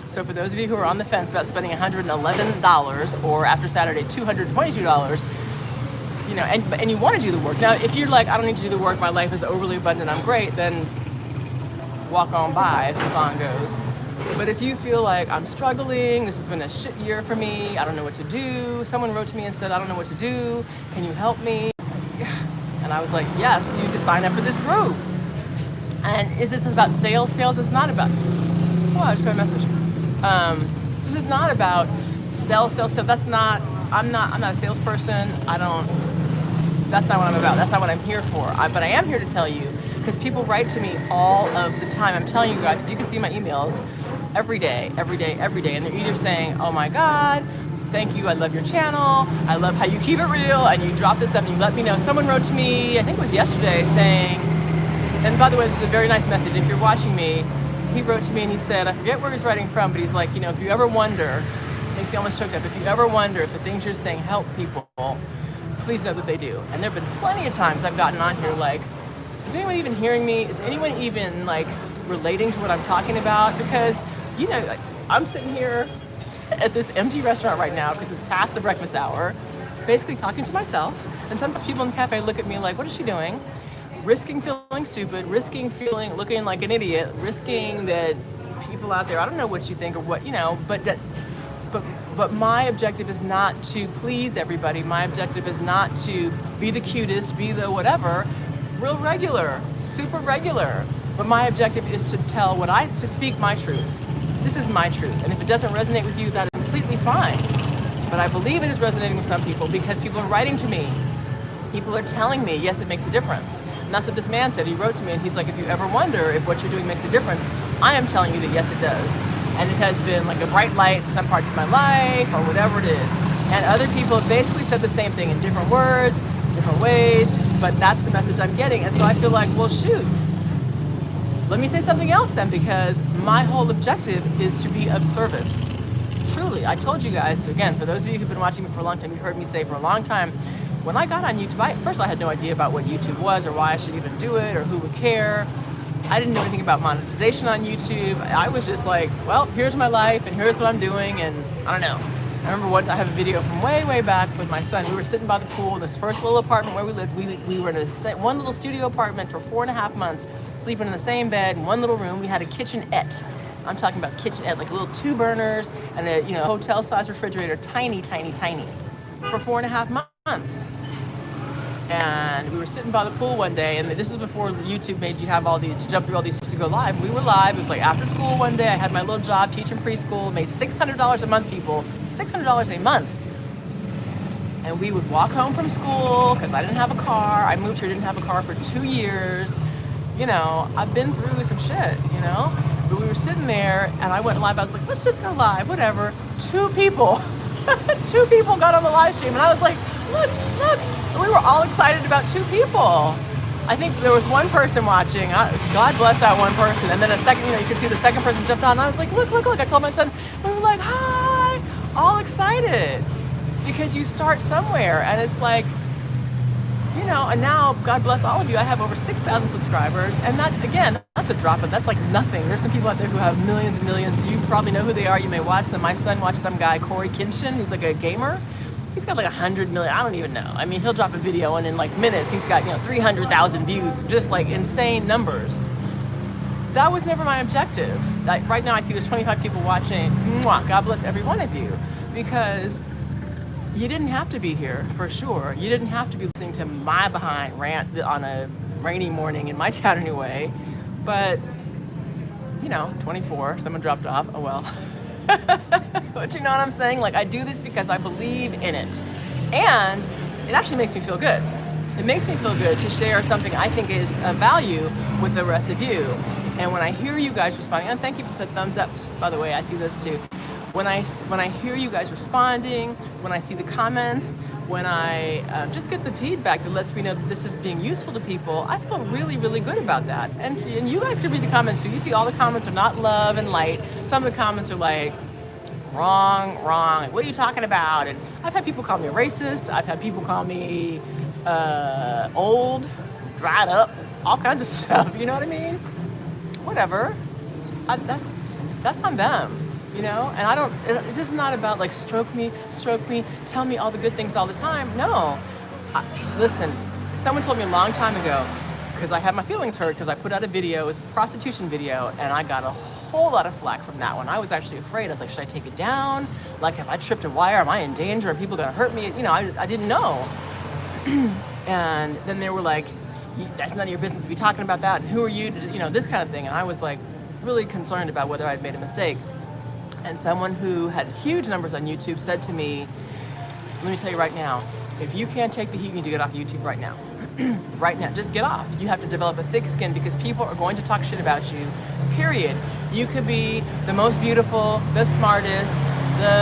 So for those of you who are on the fence about spending $111 or after Saturday $222, you know, and you want to do the work. Now, if you're like, I don't need to do the work, my life is overly abundant, I'm great, then walk on by, as the song goes. But if you feel like I'm struggling, this has been a shit year for me, I don't know what to do. Someone wrote to me and said, I don't know what to do. Can you help me? And I was like, yes, you need to sign up for this group. And is this about sales? Sales is not about, oh, I just got a message. This is not about sell. That's not, I'm not a salesperson. That's not what I'm about. That's not what I'm here for. But I am here to tell you, because people write to me all of the time. I'm telling you guys, if you can see my emails every day. And they're either saying, oh my God, thank you, I love your channel. I love how you keep it real and you drop this stuff and you let me know. Someone wrote to me, I think it was yesterday, saying, and by the way, this is a very nice message. If you're watching me, he wrote to me and he said, I forget where he's writing from, but he's like, you know, if you ever wonder, makes me almost choked up, if you ever wonder if the things you're saying help people, please know that they do. And there have been plenty of times I've gotten on here like, is anyone even hearing me? Is anyone even like relating to what I'm talking about? Because, you know, like, I'm sitting here at this empty restaurant right now because it's past the breakfast hour, basically talking to myself. And sometimes people in the cafe look at me like, what is she doing? Risking feeling stupid, risking looking like an idiot, risking that people out there, I don't know what you think or what, you know, but my objective is not to please everybody. My objective is not to be the cutest, be the whatever, real regular, super regular. But my objective is to speak my truth. This is my truth. And if it doesn't resonate with you, that is completely fine. But I believe it is resonating with some people because people are writing to me. People are telling me, yes, it makes a difference. And that's what this man said. He wrote to me and he's like, if you ever wonder if what you're doing makes a difference, I am telling you that yes, it does. And it has been like a bright light in some parts of my life or whatever it is. And other people have basically said the same thing in different words, different ways, but that's the message I'm getting. And so I feel like, well, shoot, let me say something else then, because my whole objective is to be of service. Truly, I told you guys, again, for those of you who've been watching me for a long time, you've heard me say for a long time, when I got on YouTube, first of all, I had no idea about what YouTube was or why I should even do it or who would care. I didn't know anything about monetization on YouTube. I was just like, well, here's my life and here's what I'm doing, and I don't know. I remember I have a video from way back with my son. We were sitting by the pool in this first little apartment where we lived. We were in one little studio apartment for 4.5 months, sleeping in the same bed in one little room. We had a kitchenette. I'm talking about kitchenette, like little 2 burners and a hotel-sized refrigerator, tiny, for 4.5 months. And we were sitting by the pool one day, and this is before YouTube made you have to jump through all these to go live. We were live. It was like after school one day. I had my little job teaching preschool, made $600 a month, people. $600 a month. And we would walk home from school because I didn't have a car. I moved here, didn't have a car for 2 years. You know, I've been through some shit, you know? But we were sitting there, and I went live. I was like, let's just go live, whatever. 2 people, 2 people got on the live stream, and I was like, look. And we were all excited about 2 people. I think there was 1 person watching. God bless that 1 person. And then a second, you could see the second person jumped on, and I was like, look. I told my son, we were like, hi, all excited. Because you start somewhere, and it's like, and now, God bless all of you, I have over 6,000 subscribers, and that's a drop, and that's like nothing. There's some people out there who have millions and millions. You probably know who they are. You may watch them. My son watches some guy, Corey Kinshin, who's like a gamer. He's got like 100 million, I don't even know. I mean, he'll drop a video, and in like minutes, he's got, 300,000 views, just like insane numbers. That was never my objective. Right now, I see there's 25 people watching. Mwah, God bless every one of you, because you didn't have to be here, for sure. You didn't have to be listening to my behind rant on a rainy morning in my town anyway. But, 24, someone dropped off, oh well. But you know what I'm saying? Like, I do this because I believe in it. And it actually makes me feel good. It makes me feel good to share something I think is of value with the rest of you. And when I hear you guys responding, and thank you for the thumbs up, by the way, I see this too. When I hear you guys responding, when I see the comments, when I just get the feedback that lets me know that this is being useful to people, I feel really, really good about that. And you guys can read the comments too. You see all the comments are not love and light. Some of the comments are like, wrong, what are you talking about? And I've had people call me a racist. I've had people call me old, dried up, all kinds of stuff. You know what I mean? Whatever. That's on them. And this is not about like stroke me, tell me all the good things all the time. No. Listen, someone told me a long time ago, because I had my feelings hurt because I put out a video, it was a prostitution video, and I got a whole lot of flack from that one. I was actually afraid. I was like, should I take it down? Like, have I tripped a wire? Am I in danger? Are people gonna hurt me? I didn't know. And then they were like, that's none of your business to be talking about that. And who are you to, this kind of thing. And I was like really concerned about whether I'd made a mistake. And someone who had huge numbers on YouTube said to me, let me tell you right now, if you can't take the heat, you need to get off YouTube right now. Right now, just get off. You have to develop a thick skin because people are going to talk shit about you, period. You could be the most beautiful, the smartest,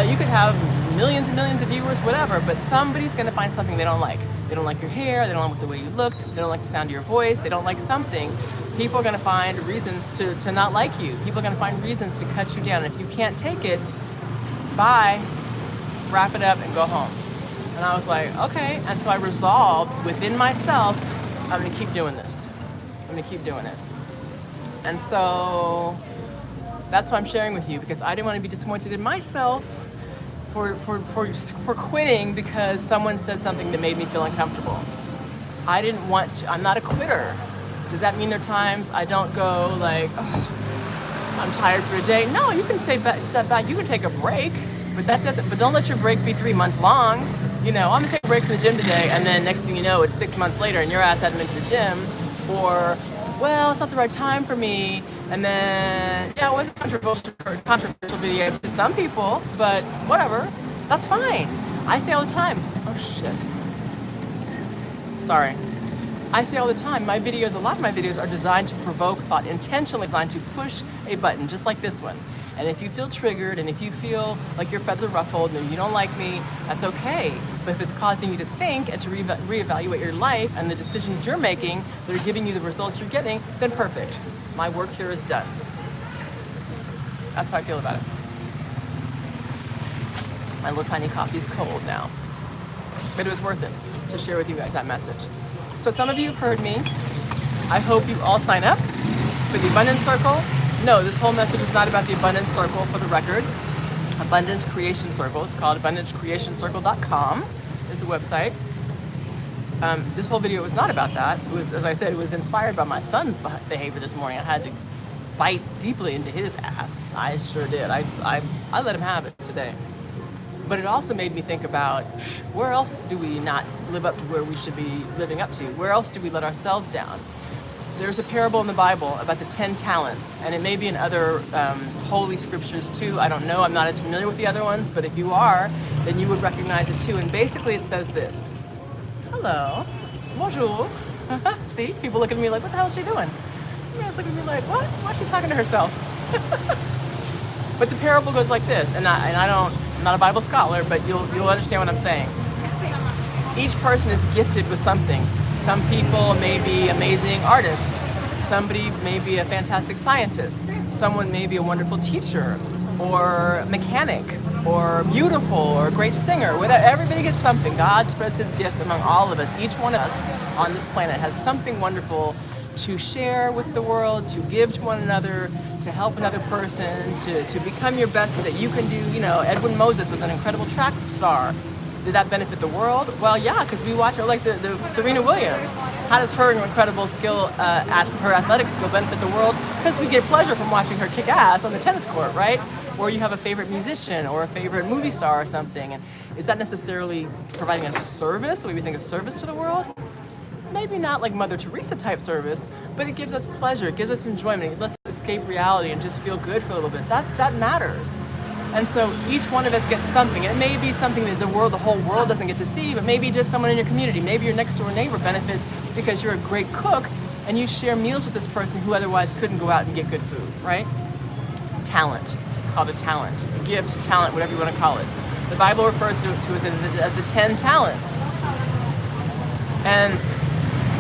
you could have millions and millions of viewers, whatever, but somebody's gonna find something they don't like. They don't like your hair, they don't like the way you look, they don't like the sound of your voice, they don't like something. People are gonna find reasons to not like you. People are gonna find reasons to cut you down. And if you can't take it, bye, wrap it up and go home. And I was like, okay. And so I resolved within myself, I'm gonna keep doing this. I'm gonna keep doing it. And so that's what I'm sharing with you, because I didn't want to be disappointed in myself for quitting because someone said something that made me feel uncomfortable. I didn't want to, I'm not a quitter. Does that mean there are times I don't go like, oh, I'm tired for a day? No, you can step back, you can take a break, but don't let your break be 3 months long. I'm gonna take a break from the gym today, and then next thing you know, it's 6 months later and your ass hasn't been to the gym, or, well, it's not the right time for me, and then, yeah, it was a controversial video to some people, but whatever, that's fine. I say all the time, oh shit, sorry. I say all the time, a lot of my videos are designed to provoke thought, intentionally designed to push a button, just like this one. And if you feel triggered, and if you feel like your feathers are ruffled, and you don't like me, that's okay. But if it's causing you to think and to reevaluate your life and the decisions you're making that are giving you the results you're getting, then perfect. My work here is done. That's how I feel about it. My little tiny coffee's cold now. But it was worth it to share with you guys that message. So some of you have heard me. I hope you all sign up for the Abundance Circle. No, this whole message is not about the Abundance Circle, for the record. Abundance Creation Circle. It's called abundancecreationcircle.com is the website. This whole video was not about that. It was, as I said, it was inspired by my son's behavior this morning. I had to bite deeply into his ass. I sure did. I let him have it today. But it also made me think about, where else do we not live up to where we should be living up to? Where else do we let ourselves down? There's a parable in the Bible about the 10 talents, and it may be in other holy scriptures too. I don't know, I'm not as familiar with the other ones, but if you are, then you would recognize it too. And basically it says this. Hello, bonjour. See, people look at me like, what the hell is she doing? Yeah, it's looking at me like, what? Why is she talking to herself? But the parable goes like this, and I'm not a Bible scholar, but you'll understand what I'm saying. Each person is gifted with something. Some people may be amazing artists. Somebody may be a fantastic scientist. Someone may be a wonderful teacher, or mechanic, or beautiful, or a great singer. Everybody gets something. God spreads his gifts among all of us. Each one of us on this planet has something wonderful to share with the world, to give to one another, to help another person, to become your best so that you can do, Edwin Moses was an incredible track star. Did that benefit the world? Well, yeah, because we watch her, like the Serena Williams. How does her incredible skill, her athletic skill benefit the world? Because we get pleasure from watching her kick ass on the tennis court, right? Or you have a favorite musician or a favorite movie star or something. And is that necessarily providing a service, the way we think of service to the world? Maybe not like Mother Teresa type service, but it gives us pleasure, it gives us enjoyment, it lets us escape reality and just feel good for a little bit. That matters. And so each one of us gets something. It may be something that the whole world doesn't get to see, but maybe just someone in your community. Maybe your next door neighbor benefits because you're a great cook and you share meals with this person who otherwise couldn't go out and get good food, right? Talent. It's called a talent, a gift, talent, whatever you want to call it. The Bible refers to it as the 10 talents. And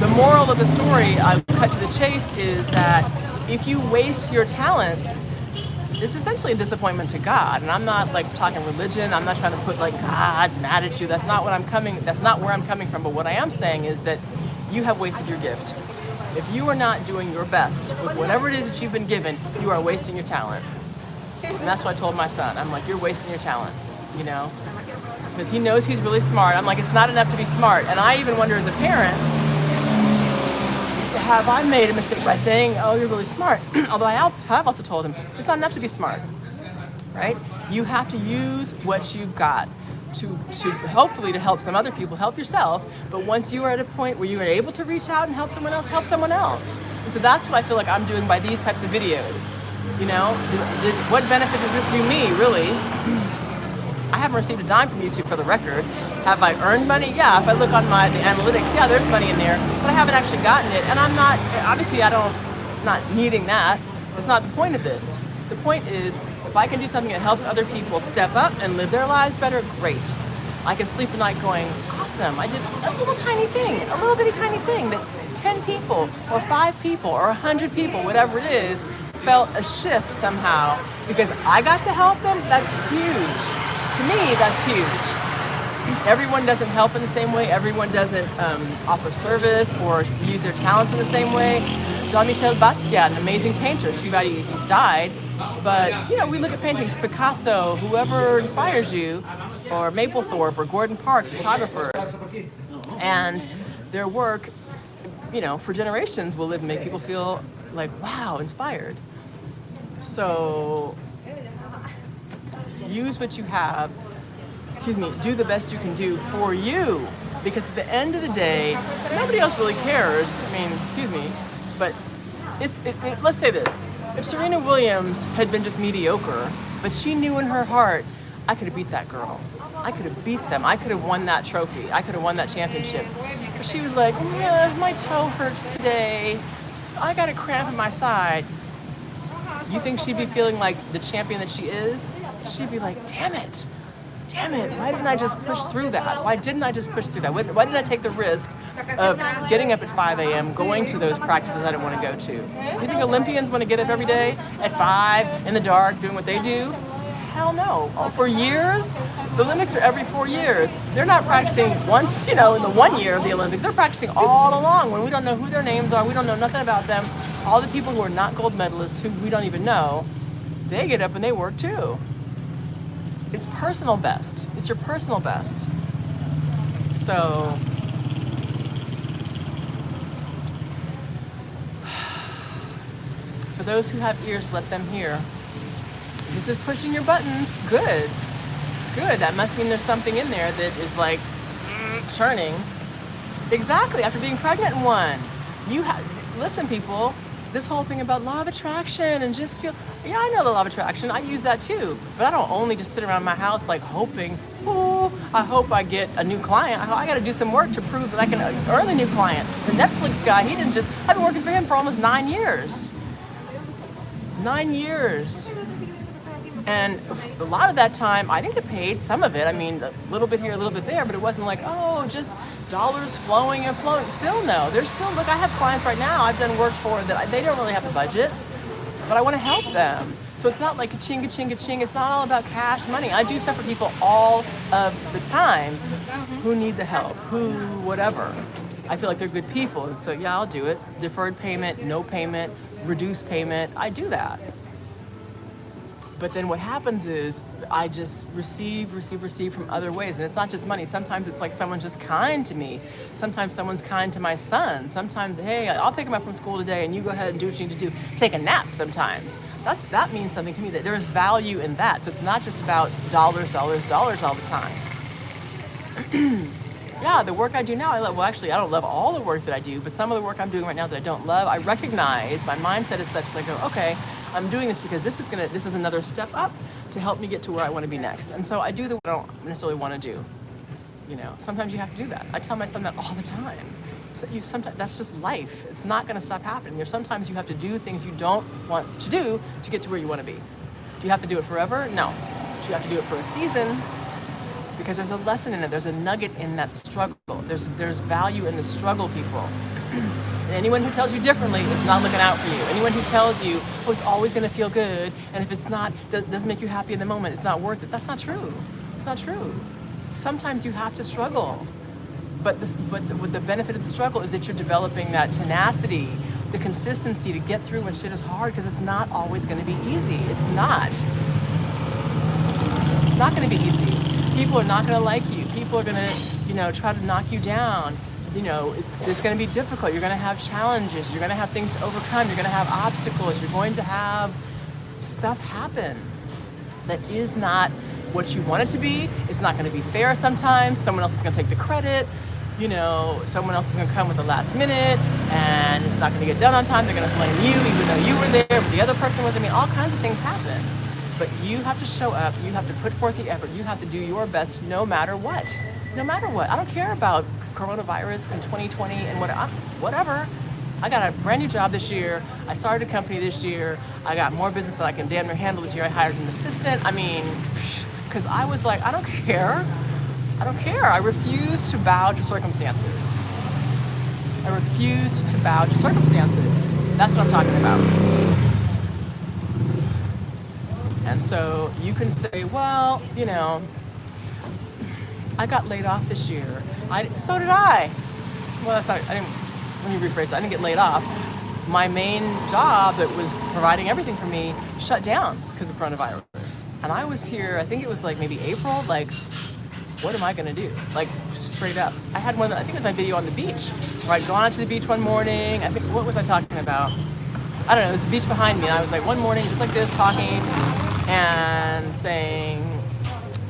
the moral of the story, I'll cut to the chase, is that if you waste your talents, it's essentially a disappointment to God. And I'm not like talking religion. I'm not trying to put like God's mad at you. That's not where I'm coming from. But what I am saying is that you have wasted your gift. If you are not doing your best with whatever it is that you've been given, you are wasting your talent. And that's what I told my son. I'm like, you're wasting your talent, because he knows he's really smart. I'm like, it's not enough to be smart. And I even wonder as a parent, have I made a mistake by saying, oh, you're really smart? Although I have also told him, it's not enough to be smart, right? You have to use what you've got to hopefully to help some other people, help yourself. But once you are at a point where you are able to reach out and help someone else, help someone else. And so that's what I feel like I'm doing by these types of videos. What benefit does this do me, really? I haven't received a dime from YouTube for the record. Have I earned money? Yeah, if I look on the analytics, yeah, there's money in there, but I haven't actually gotten it. And I'm not needing that. That's not the point of this. The point is, if I can do something that helps other people step up and live their lives better, great. I can sleep at night going, awesome, I did a little tiny thing, a little bitty tiny thing that 10 people or 5 people or 100 people, whatever it is, felt a shift somehow because I got to help them. That's huge. To me, that's huge. Everyone doesn't help in the same way. Everyone doesn't offer service or use their talents in the same way. Jean-Michel Basquiat, an amazing painter, too bad he died. But, we look at paintings, Picasso, whoever inspires you, or Mapplethorpe or Gordon Parks, photographers. And their work, for generations will live and make people feel like, wow, inspired. So use what you have. Do the best you can do for you. Because at the end of the day, nobody else really cares. But let's say this. If Serena Williams had been just mediocre, but she knew in her heart, I could have beat that girl. I could have beat them. I could have won that trophy. I could have won that championship. But she was like, yeah, my toe hurts today. I got a cramp in my side. You think she'd be feeling like the champion that she is? She'd be like, damn it, why didn't I just push through that? Why didn't I just push through that? Why didn't I take the risk of getting up at 5 a.m., going to those practices I didn't want to go to? You think Olympians want to get up every day at 5 in the dark doing what they do? Hell no. For years, the Olympics are every 4 years. They're not practicing once, in the 1 year of the Olympics. They're practicing all along when we don't know who their names are. We don't know nothing about them. All the people who are not gold medalists, who we don't even know, they get up and they work too. It's personal best. It's your personal best. So, for those who have ears, let them hear. This is pushing your buttons. Good. That must mean there's something in there that is like churning. Exactly. After being pregnant in one, listen, people. This whole thing about law of attraction and just feel, yeah, I know the law of attraction. I use that too. But I don't only just sit around my house like hoping, I hope I get a new client. I got to do some work to prove that I can earn a new client. The Netflix guy, I've been working for him for almost 9 years. 9 years. And a lot of that time, I didn't get paid. Some of it, I mean, a little bit here, a little bit there, but it wasn't like, oh, just dollars flowing and flowing. Still no. There's still, look, I have clients right now I've done work for that they don't really have the budgets, but I want to help them. So it's not like ka-ching, ka-ching, ka-ching. It's not all about cash money. I do stuff for people all of the time who need the help, who whatever. I feel like they're good people. And so, yeah, I'll do it. Deferred payment, no payment, reduced payment. I do that. But then what happens is I just receive from other ways. And it's not just money. Sometimes it's like someone's just kind to me. Sometimes someone's kind to my son. Sometimes, hey, I'll pick him up from school today and you go ahead and do what you need to do. Take a nap sometimes. That means something to me, that there's value in that. So it's not just about dollars all the time. Yeah, the work I do now, I love. Well, actually, I don't love all the work that I do, but some of the work I'm doing right now that I don't love, I recognize my mindset is such that I go, okay, I'm doing this because this is another step up to help me get to where I want to be next. And so I do the work I don't necessarily want to do. You know, sometimes you have to do that. I tell my son that all the time. So sometimes that's just life. It's not going to stop happening. There's sometimes you have to do things you don't want to do to get to where you want to be. Do you have to do it forever? No. But you have to do it for a season because there's a lesson in it. There's a nugget in that struggle. There's value in the struggle, people. And anyone who tells you differently is not looking out for you. Anyone who tells you, oh, it's always going to feel good, and if it's not, doesn't make you happy in the moment, it's not worth it. That's not true. It's not true. Sometimes you have to struggle. But the benefit of the struggle is that you're developing that tenacity, the consistency to get through when shit is hard, because it's not always going to be easy. It's not. It's not going to be easy. People are not going to like you. People are going to, try to knock you down. It's going to be difficult. You're going to have challenges. You're going to have things to overcome. You're going to have obstacles. You're going to have stuff happen that is not what you want it to be. It's not going to be fair sometimes. Someone else is going to take the credit. Someone else is going to come with the last minute, and it's not going to get done on time. They're going to blame you, even though you were there, but the other person was. All kinds of things happen. But you have to show up. You have to put forth the effort. You have to do your best no matter what. No matter what. I don't care about coronavirus in 2020 and whatever. I got a brand new job this year. I started a company this year. I got more business that I can damn near handle this year. I hired an assistant. Because I was like, I don't care. I refuse to bow to circumstances. I refuse to bow to circumstances. That's what I'm talking about. And so you can say, well, I got laid off this year. So did I. Well, that's not, let me rephrase that. I didn't get laid off. My main job that was providing everything for me shut down because of coronavirus. And I was here, I think it was like maybe April, what am I gonna do? Straight up. I had I think it was my video on the beach, where I'd gone out to the beach one morning. What was I talking about? I don't know, there's a beach behind me, and I was one morning just like this, talking and saying,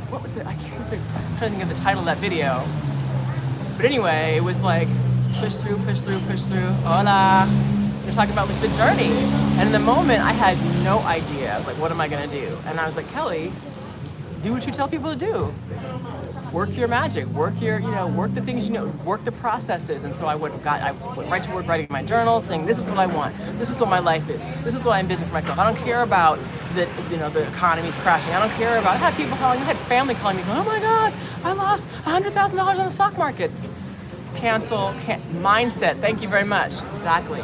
what was it? I'm trying to think of the title of that video. But anyway, it was push through, hola. You're talking about the journey. And in the moment, I had no idea. I was what am I gonna do? And I was Kelly, do what you tell people to do. Work your magic, work the things work the processes. And so I went right to work writing my journal, saying this is what I want, this is what my life is, this is what I envision for myself. I don't care about the economy's crashing. I don't care about. I had people calling, I had family calling me, oh my God, I lost $100,000 on the stock market. Cancel, mindset. Thank you very much. Exactly.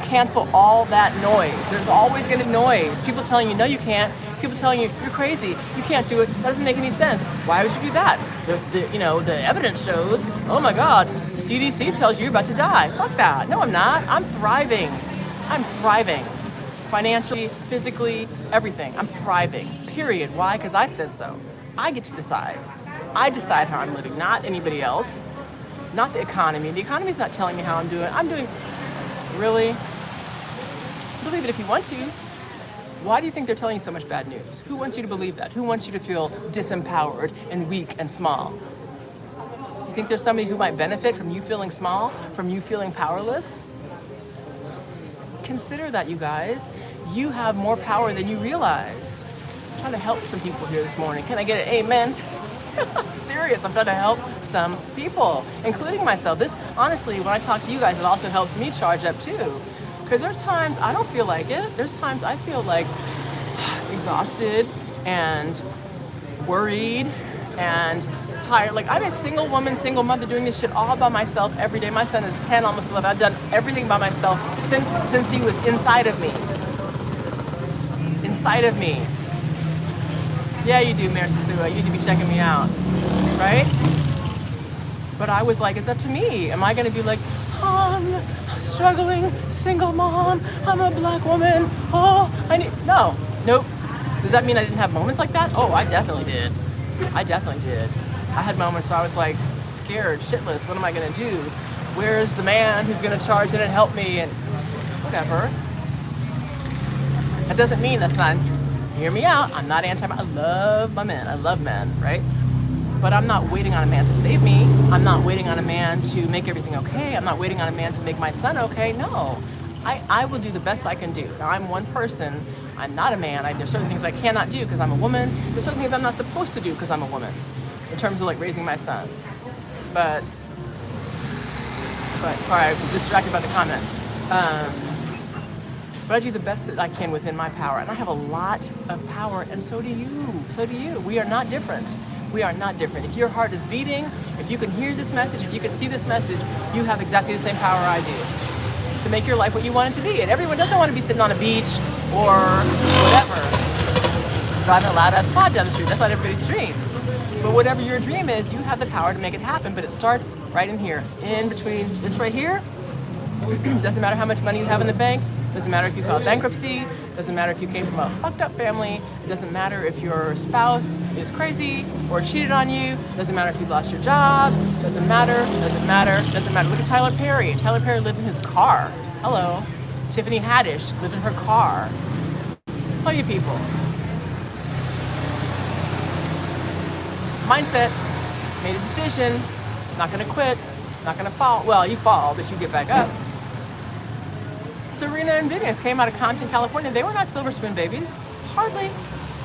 Cancel all that noise. There's always going to be noise. People telling you no, you can't. People telling you you're crazy, you can't do it. That doesn't make any sense. Why would you do that? The evidence shows. Oh my God, the CDC tells you you're about to die. Fuck that. No, I'm not. I'm thriving. Financially, physically, everything. I'm thriving. Period. Why? Because I said so. I get to decide. I decide how I'm living, not anybody else. Not the economy. The economy's not telling me how I'm doing. Really? Believe it if you want to. Why do you think they're telling you so much bad news? Who wants you to believe that? Who wants you to feel disempowered and weak and small? You think there's somebody who might benefit from you feeling small, from you feeling powerless? Consider that, you guys. You have more power than you realize. I'm trying to help some people here this morning. Can I get an amen? I'm serious. I'm trying to help some people, including myself. This, honestly, when I talk to you guys, it also helps me charge up too. Because there's times I don't feel like it. There's times I feel like exhausted and worried and tired. Like, I'm a single woman, single mother doing this shit all by myself every day. My son is 10, almost 11. I've done everything by myself since he was inside of me. Inside of me. Yeah, you do, Mayor Sasua. You need to be checking me out. Right? But I was like, it's up to me. Am I going to be like, I'm a struggling single mom. I'm a black woman. Oh, I need... No. Nope. Does that mean I didn't have moments like that? Oh, I definitely did. I definitely did. I had moments where I was like scared, shitless. What am I going to do? Where's the man who's going to charge in and help me? And whatever. That doesn't mean that's not... Hear me out. I'm not anti... I love my men. I love men, right? But I'm not waiting on a man to save me. I'm not waiting on a man to make everything okay. I'm not waiting on a man to make my son okay. No. I will do the best I can do. Now, I'm one person. I'm not a man. There's certain things I cannot do because I'm a woman. There's certain things I'm not supposed to do because I'm a woman in terms of like raising my son. But sorry, I was distracted by the comment. But I do the best that I can within my power. And I have a lot of power, and so do you. So do you. We are not different. We are not different. If your heart is beating, if you can hear this message, if you can see this message, you have exactly the same power I do to make your life what you want it to be. And everyone doesn't want to be sitting on a beach or whatever, driving a loud-ass quad down the street. That's not everybody's dream. But whatever your dream is, you have the power to make it happen. But it starts right in here, in between this right here. Doesn't matter how much money you have in the bank. Doesn't matter if you filed bankruptcy. Doesn't matter if you came from a fucked up family. It doesn't matter if your spouse is crazy or cheated on you. Doesn't matter if you lost your job. Doesn't matter. Doesn't matter. Doesn't matter. Look at Tyler Perry. Tyler Perry lived in his car. Hello. Tiffany Haddish lived in her car. All you people. Mindset. Made a decision. Not gonna quit. Not gonna fall. Well, you fall, but you get back up. Serena and Venus came out of Compton, California. They were not silver spoon babies. Hardly.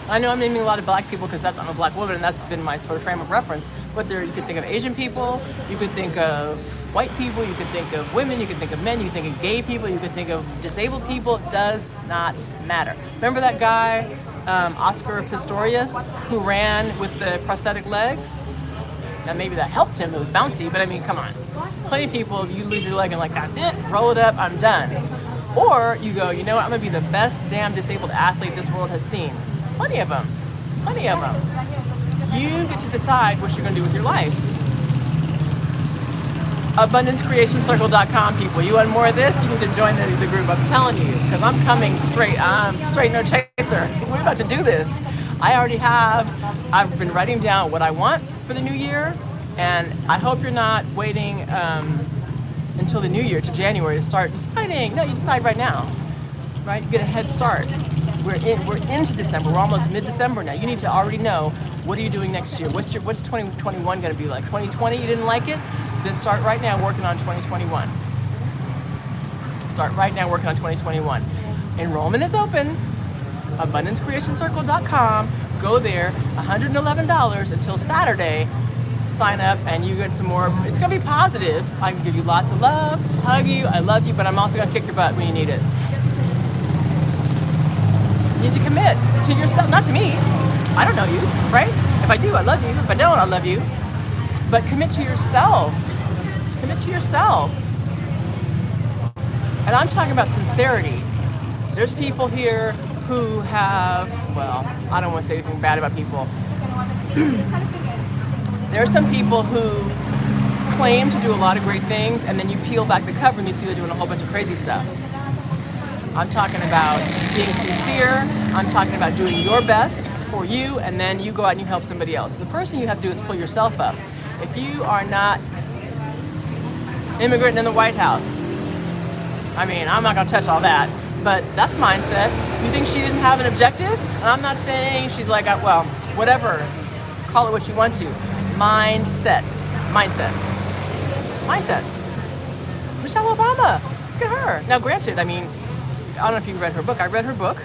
I know I'm naming a lot of black people because I'm a black woman and that's been my sort of frame of reference. But you could think of Asian people, you could think of white people, you could think of women, you could think of men, you could think of gay people, you could think of disabled people. It does not matter. Remember that guy, Oscar Pistorius, who ran with the prosthetic leg? Now maybe that helped him, it was bouncy, but I mean, come on. Plenty of people, you lose your leg and like, that's it, roll it up, I'm done. Or you go, you know what, I'm gonna be the best damn disabled athlete this world has seen. Plenty of them. Plenty of them. You get to decide what you're gonna do with your life. AbundanceCreationCircle.com, people. You want more of this? You need to join the group. I'm telling you, because I'm coming straight. I'm straight, no chaser. We're about to do this. I've been writing down what I want for the new year, and I hope you're not waiting until the new year, to January, to start deciding. No, you decide right now, right? You get a head start. We're into December. We're almost mid-December now. You need to already know, what are you doing next year? What's 2021 going to be like? 2020, you didn't like it? Then start right now working on 2021. Start right now working on 2021. Enrollment is open. AbundanceCreationCircle.com. Go there. $111 until Saturday. Sign up and you get some more. It's gonna be positive. I can give you lots of love, hug you, I love you, but I'm also gonna kick your butt when you need it. You need to commit to yourself, not to me. I don't know you, right? If I do, I love you. If I don't, I love you. But commit to yourself. Commit to yourself. And I'm talking about sincerity. There's people here who have, well, I don't want to say anything bad about people. There are some people who claim to do a lot of great things, and then you peel back the cover and you see they're doing a whole bunch of crazy stuff. I'm talking about being sincere. I'm talking about doing your best for you, and then you go out and you help somebody else. The first thing you have to do is pull yourself up. If you are not immigrant in the White House, I mean, I'm not going to touch all that, but that's mindset. You think she didn't have an objective? And I'm not saying she's like, well, whatever, call it what you want to. Mindset. Michelle Obama, look at her. Now granted, I mean, I don't know if you read her book. I read her book.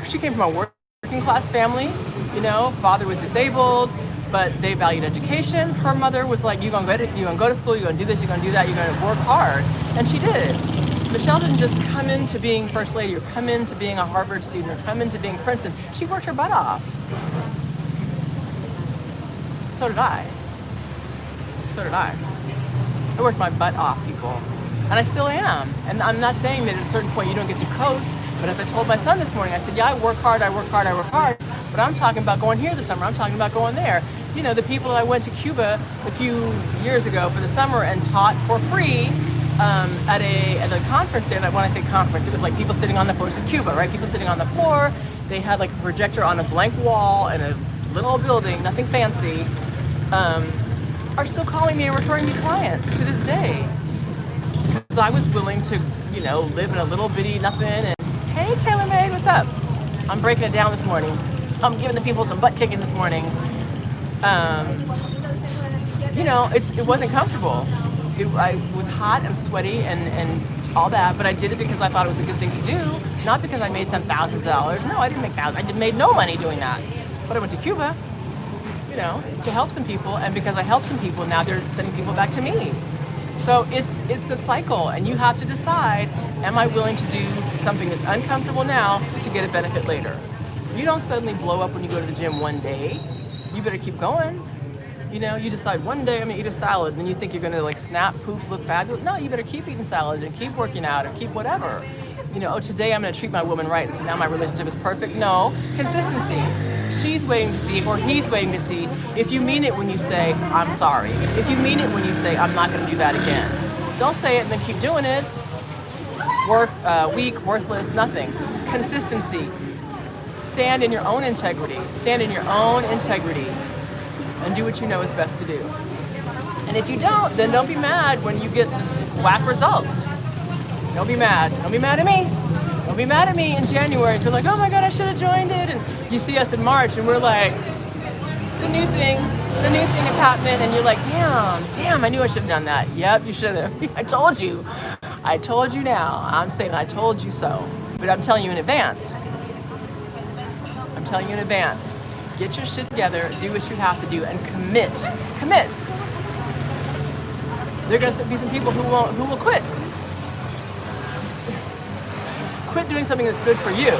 She came from a working class family, you know, father was disabled, but they valued education. Her mother was like, you're gonna go to school, you're gonna do this, you're gonna do that, you're gonna work hard. And she did. Michelle didn't just come into being First Lady or come into being a Harvard student or come into being Princeton. She worked her butt off. So did I. So did I. I worked my butt off, people. And I still am. And I'm not saying that at a certain point you don't get to coast, but as I told my son this morning, I said, yeah, I work hard, but I'm talking about going here this summer, I'm talking about going there. You know, the people that I went to Cuba a few years ago for the summer and taught for free at a conference there. When I say conference, it was like people sitting on the floor. This is Cuba, right? People sitting on the floor. They had like a projector on a blank wall in a little building, nothing fancy, are still calling me and referring me clients to this day. Because I was willing to, you know, live in a little bitty nothing. And hey, TaylorMade, what's up? I'm breaking it down this morning. I'm giving the people some butt kicking this morning. You know, it wasn't comfortable. I was hot and sweaty and all that, but I did it because I thought it was a good thing to do, not because I made some thousands of dollars. No, I didn't make thousands. I made no money doing that. But I went to Cuba, you know, to help some people, and because I helped some people, now they're sending people back to me. So it's a cycle, and you have to decide, am I willing to do something that's uncomfortable now to get a benefit later? You don't suddenly blow up when you go to the gym one day. You better keep going. You know, you decide one day I'm gonna eat a salad, and then you think you're gonna like snap, poof, look fabulous. No, you better keep eating salad and keep working out or keep whatever. You know, oh, today I'm gonna treat my woman right, and so now my relationship is perfect. No, consistency. She's waiting to see, or he's waiting to see, if you mean it when you say, I'm sorry. If you mean it when you say, I'm not gonna do that again. Don't say it and then keep doing it. Weak, worthless, nothing. Consistency. Stand in your own integrity. Stand in your own integrity. And do what you know is best to do. And if you don't, then don't be mad when you get whack results. Don't be mad. Don't be mad at me. Don't be mad at me in January if you're like, oh my God, I should have joined it. And you see us in March and we're like, the new thing is happening. And you're like, damn, I knew I should have done that. Yep, you should have. I told you. I told you now. I'm saying I told you so. But I'm telling you in advance. I'm telling you in advance. Get your shit together, do what you have to do, and commit. Commit. There are going to be some people who will quit. Quit doing something that's good for you.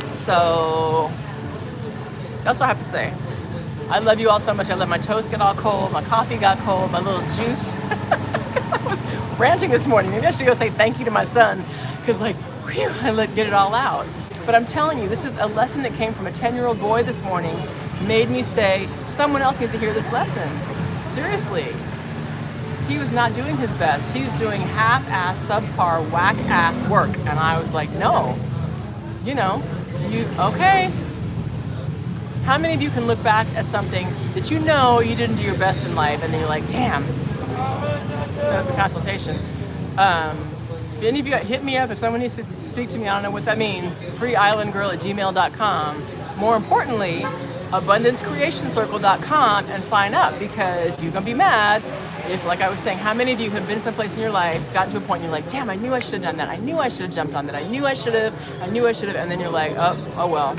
So that's what I have to say. I love you all so much. I let my toast get all cold, my coffee got cold, my little juice. Because I was ranting this morning. Maybe I should go say thank you to my son. Because like, whew, I get it all out. But I'm telling you, this is a lesson that came from a 10-year-old boy this morning, made me say, someone else needs to hear this lesson. Seriously. He was not doing his best. He was doing half-ass, subpar, whack-ass work. And I was like, no. You know, okay. How many of you can look back at something that you know you didn't do your best in life, and then you're like, damn. So it's a consultation. If any of you hit me up, if someone needs to speak to me, I don't know what that means, freeislandgirl@gmail.com. More importantly, abundancecreationcircle.com, and sign up, because you're going to be mad if, like I was saying, how many of you have been someplace in your life, gotten to a point and you're like, damn, I knew I should have done that. I knew I should have jumped on that. I knew I should have. And then you're like, oh well.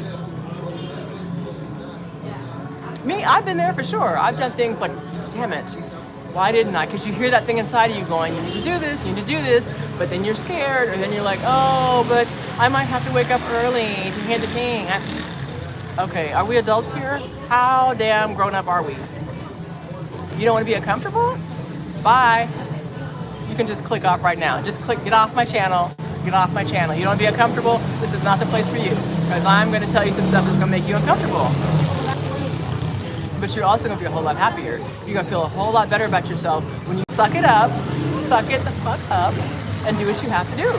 Me, I've been there for sure. I've done things like, damn it. Why didn't I? Because you hear that thing inside of you going, you need to do this, but then you're scared, or then you're like, oh, but I might have to wake up early to hear the thing. Okay, are we adults here? How damn grown up are we? You don't want to be uncomfortable? Bye. You can just click off right now. Just click, get off my channel. Get off my channel. You don't want to be uncomfortable? This is not the place for you, because I'm going to tell you some stuff that's going to make you uncomfortable. But you're also going to be a whole lot happier. You're going to feel a whole lot better about yourself when you suck it the fuck up, and do what you have to do.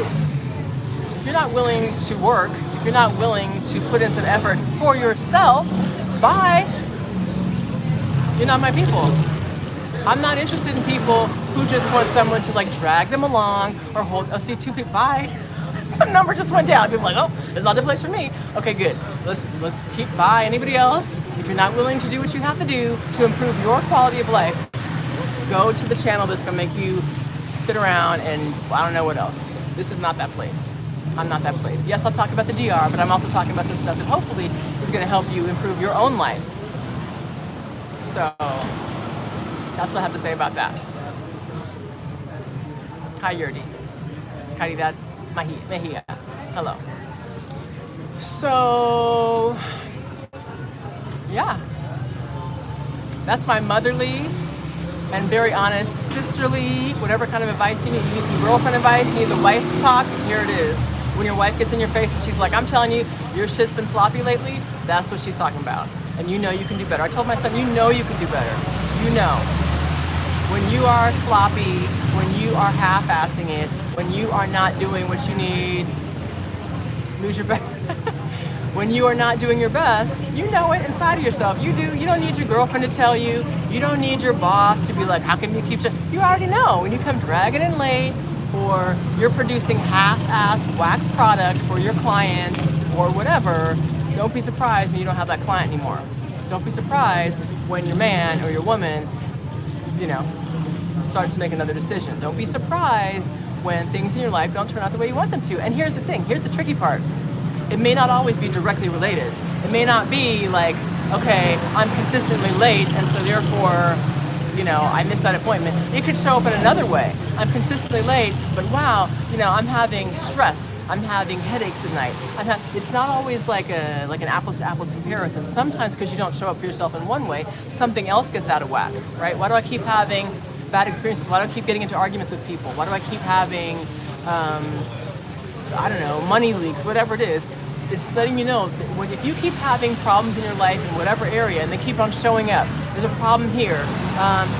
If you're not willing to work, if you're not willing to put in some effort for yourself, bye. You're not my people. I'm not interested in people who just want someone to like drag them along or see two people, bye. Some number just went down. People are like, oh, it's not the place for me. Okay, good. Let's keep by. Anybody else? If you're not willing to do what you have to do to improve your quality of life, go to the channel that's gonna make you sit around and I don't know what else. This is not that place. I'm not that place. Yes, I'll talk about the DR, but I'm also talking about some stuff that hopefully is gonna help you improve your own life. So that's what I have to say about that. Hi, Yurdi. Caridad Mejia. Hello. So, yeah. That's my motherly and very honest, sisterly, whatever kind of advice you need. You need some girlfriend advice, you need the wife talk, here it is. When your wife gets in your face and she's like, I'm telling you, your shit's been sloppy lately, that's what she's talking about. And you know you can do better. I told my son, you know you can do better. You know. When you are sloppy, when you are half-assing it, when you are not doing what you need, lose your best. When you are not doing your best, you know it inside of yourself. You do. You don't need your girlfriend to tell you. You don't need your boss to be like, how can you keep shit? You already know. When you come dragging in late, or you're producing half-ass whack product for your client or whatever, don't be surprised when you don't have that client anymore. Don't be surprised when your man or your woman, starts to make another decision. Don't be surprised when things in your life don't turn out the way you want them to. And here's the thing. Here's the tricky part. It may not always be directly related. It may not be like, okay, I'm consistently late, and so therefore, I missed that appointment. It could show up in another way. I'm consistently late, but wow, I'm having stress. I'm having headaches at night. It's not always like an apples to apples comparison. Sometimes because you don't show up for yourself in one way, something else gets out of whack, right? Why do I keep having bad experiences? Why do I keep getting into arguments with people? Why do I keep having, money leaks, whatever it is? It's letting you know that if you keep having problems in your life in whatever area and they keep on showing up, there's a problem here,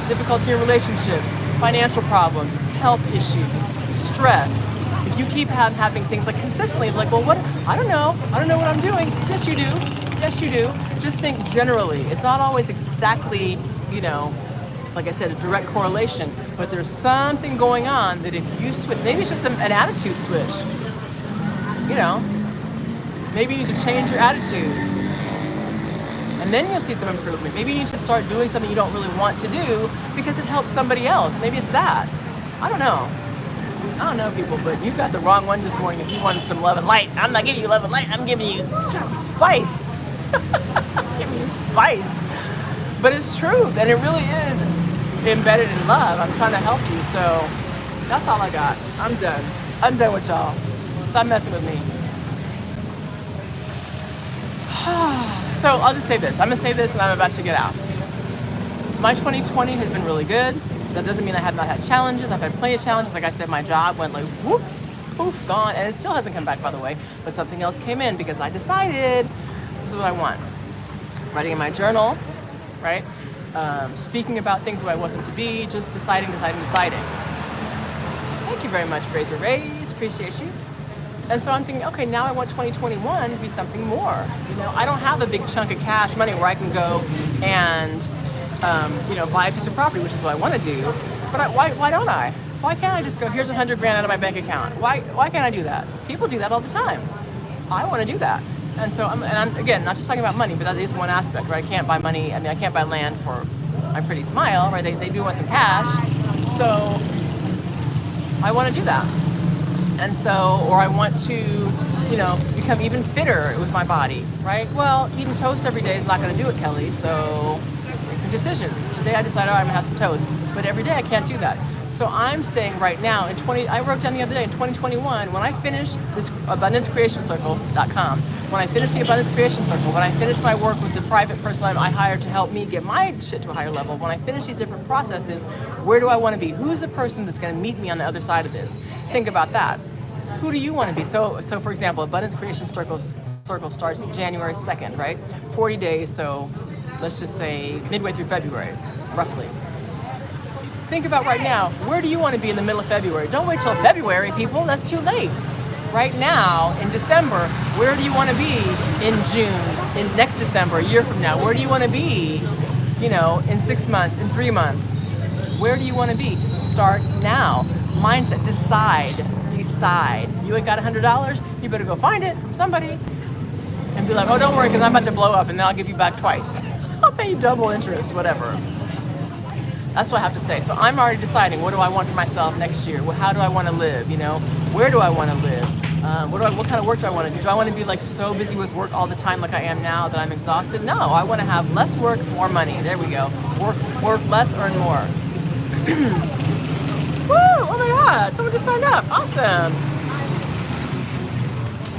difficulty in your relationships, financial problems, health issues, stress. If you keep having things like consistently, like, well, what? I don't know what I'm doing. Yes, you do. Yes, you do. Just think generally. It's not always exactly, like I said, a direct correlation, but there's something going on that if you switch, maybe it's just an attitude switch, maybe you need to change your attitude, and then you'll see some improvement. Maybe you need to start doing something you don't really want to do because it helps somebody else. Maybe it's that. I don't know, people, but you got the wrong one this morning if you wanted some love and light. I'm not giving you love and light. I'm giving you spice. I'm giving you spice. But it's truth, and it really is embedded in love. I'm trying to help you, so that's all I got. I'm done. I'm done with y'all. Stop messing with me. So I'll just say this. I'm going to say this and I'm about to get out. My 2020 has been really good. That doesn't mean I have not had challenges. I've had plenty of challenges. Like I said, my job went like whoop, poof, gone. And it still hasn't come back, by the way. But something else came in because I decided this is what I want. Writing in my journal, right? Speaking about things that I want them to be. Just deciding. Thank you very much, Razor Rays. Appreciate you. And so I'm thinking, okay, now I want 2021 to be something more. I don't have a big chunk of cash money where I can go and, buy a piece of property, which is what I want to do. But why don't I? Why can't I just go, here's $100,000 out of my bank account? Why can't I do that? People do that all the time. I want to do that. And so I'm again, not just talking about money, but that is one aspect, right? I can't buy money. I can't buy land for my pretty smile, right? They do want some cash. So I want to do that. And so, or I want to, become even fitter with my body, right? Well, eating toast every day is not going to do it, Kelly. So make some decisions. Today I decided, I'm going to have some toast. But every day I can't do that. So I'm saying right now, I wrote down the other day, in 2021, when I finish this abundancecreationcircle.com, when I finish the Abundance Creation Circle, when I finish my work with the private person I hired to help me get my shit to a higher level, when I finish these different processes, where do I want to be? Who's the person that's going to meet me on the other side of this? Think about that. Who do you want to be? So for example, Abundance Creation Circle starts January 2nd, right? 40 days, so let's just say midway through February, roughly. Think about right now, where do you want to be in the middle of February? Don't wait till February, people. That's too late. Right now, in December, where do you want to be in June, in next December, a year from now? Where do you want to be, in 6 months, in 3 months? Where do you want to be? Start now. Mindset, decide. You ain't got $100, you better go find it from somebody and be like, oh, don't worry, because I'm about to blow up and then I'll give you back twice. I'll pay you double interest, whatever. That's what I have to say. So I'm already deciding, what do I want for myself next year? How do I want to live? Where do I want to live? What kind of work do I want to do? Do I want to be like so busy with work all the time like I am now that I'm exhausted? No, I want to have less work, more money. There we go. Work less, earn more. Woo! Oh my God, someone just signed up. Awesome.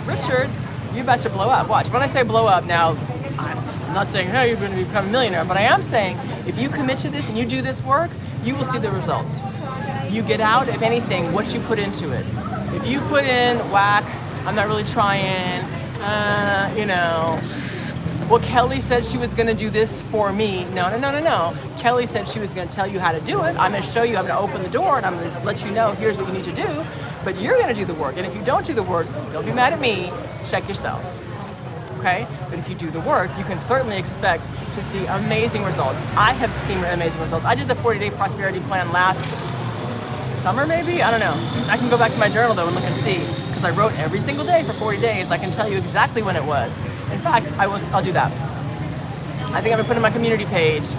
Richard, you're about to blow up. Watch, when I say blow up now, I'm not saying, hey, you're going to become a millionaire, but I am saying if you commit to this and you do this work, you will see the results. You get out, if anything, what you put into it. If you put in, whack, I'm not really trying, you know, well, Kelly said she was going to do this for me. No. Kelly said she was going to tell you how to do it. I'm going to show you, I'm going to open the door, and I'm going to let you know, here's what you need to do. But you're going to do the work. And if you don't do the work, don't be mad at me. Check yourself. Okay? But if you do the work, you can certainly expect to see amazing results. I have seen amazing results. I did the 40-day prosperity plan last summer, maybe? I don't know. I can go back to my journal, though, and look and see. Because I wrote every single day for 40 days. I can tell you exactly when it was. In fact, I'll do that. I think I'm gonna put in my community page.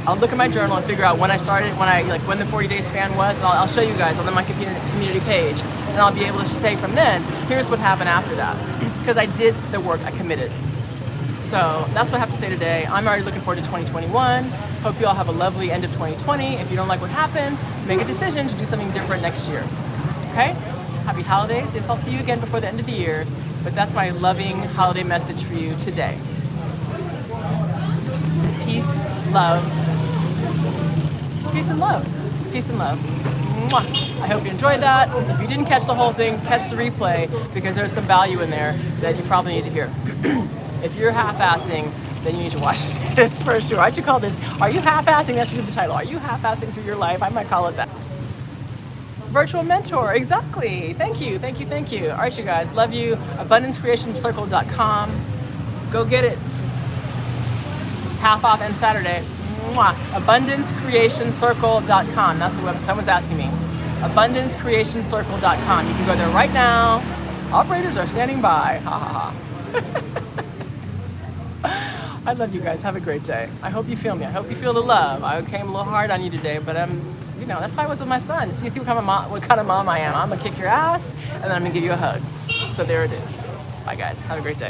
I'll look at my journal and figure out when I started, when the 40-day span was, and I'll show you guys on my community page, and I'll be able to say from then, here's what happened after that, because I did the work, I committed. So that's what I have to say today. I'm already looking forward to 2021. Hope you all have a lovely end of 2020. If you don't like what happened, make a decision to do something different next year. Okay? Happy holidays. Yes, I'll see you again before the end of the year. But that's my loving holiday message for you today. Peace, love. Peace and love. Peace and love. Mwah. I hope you enjoyed that. If you didn't catch the whole thing, catch the replay because there's some value in there that you probably need to hear. If you're half-assing, then you need to watch this for sure. I should call this, Are You Half-Assing? That should be the title. Are you half-assing through your life? I might call it that. Virtual mentor, exactly. Thank you. All right, you guys, love you. AbundanceCreationCircle.com. Go get it. Half off and Saturday. Mwah. AbundanceCreationCircle.com. That's the website. Someone's asking me. AbundanceCreationCircle.com. You can go there right now. Operators are standing by. Ha ha ha. I love you guys. Have a great day. I hope you feel me. I hope you feel the love. I came a little hard on you today, but you know, that's how I was with my son. So you see what kind of mom I am. I'm gonna kick your ass, and then I'm gonna give you a hug. So there it is. Bye guys, have a great day.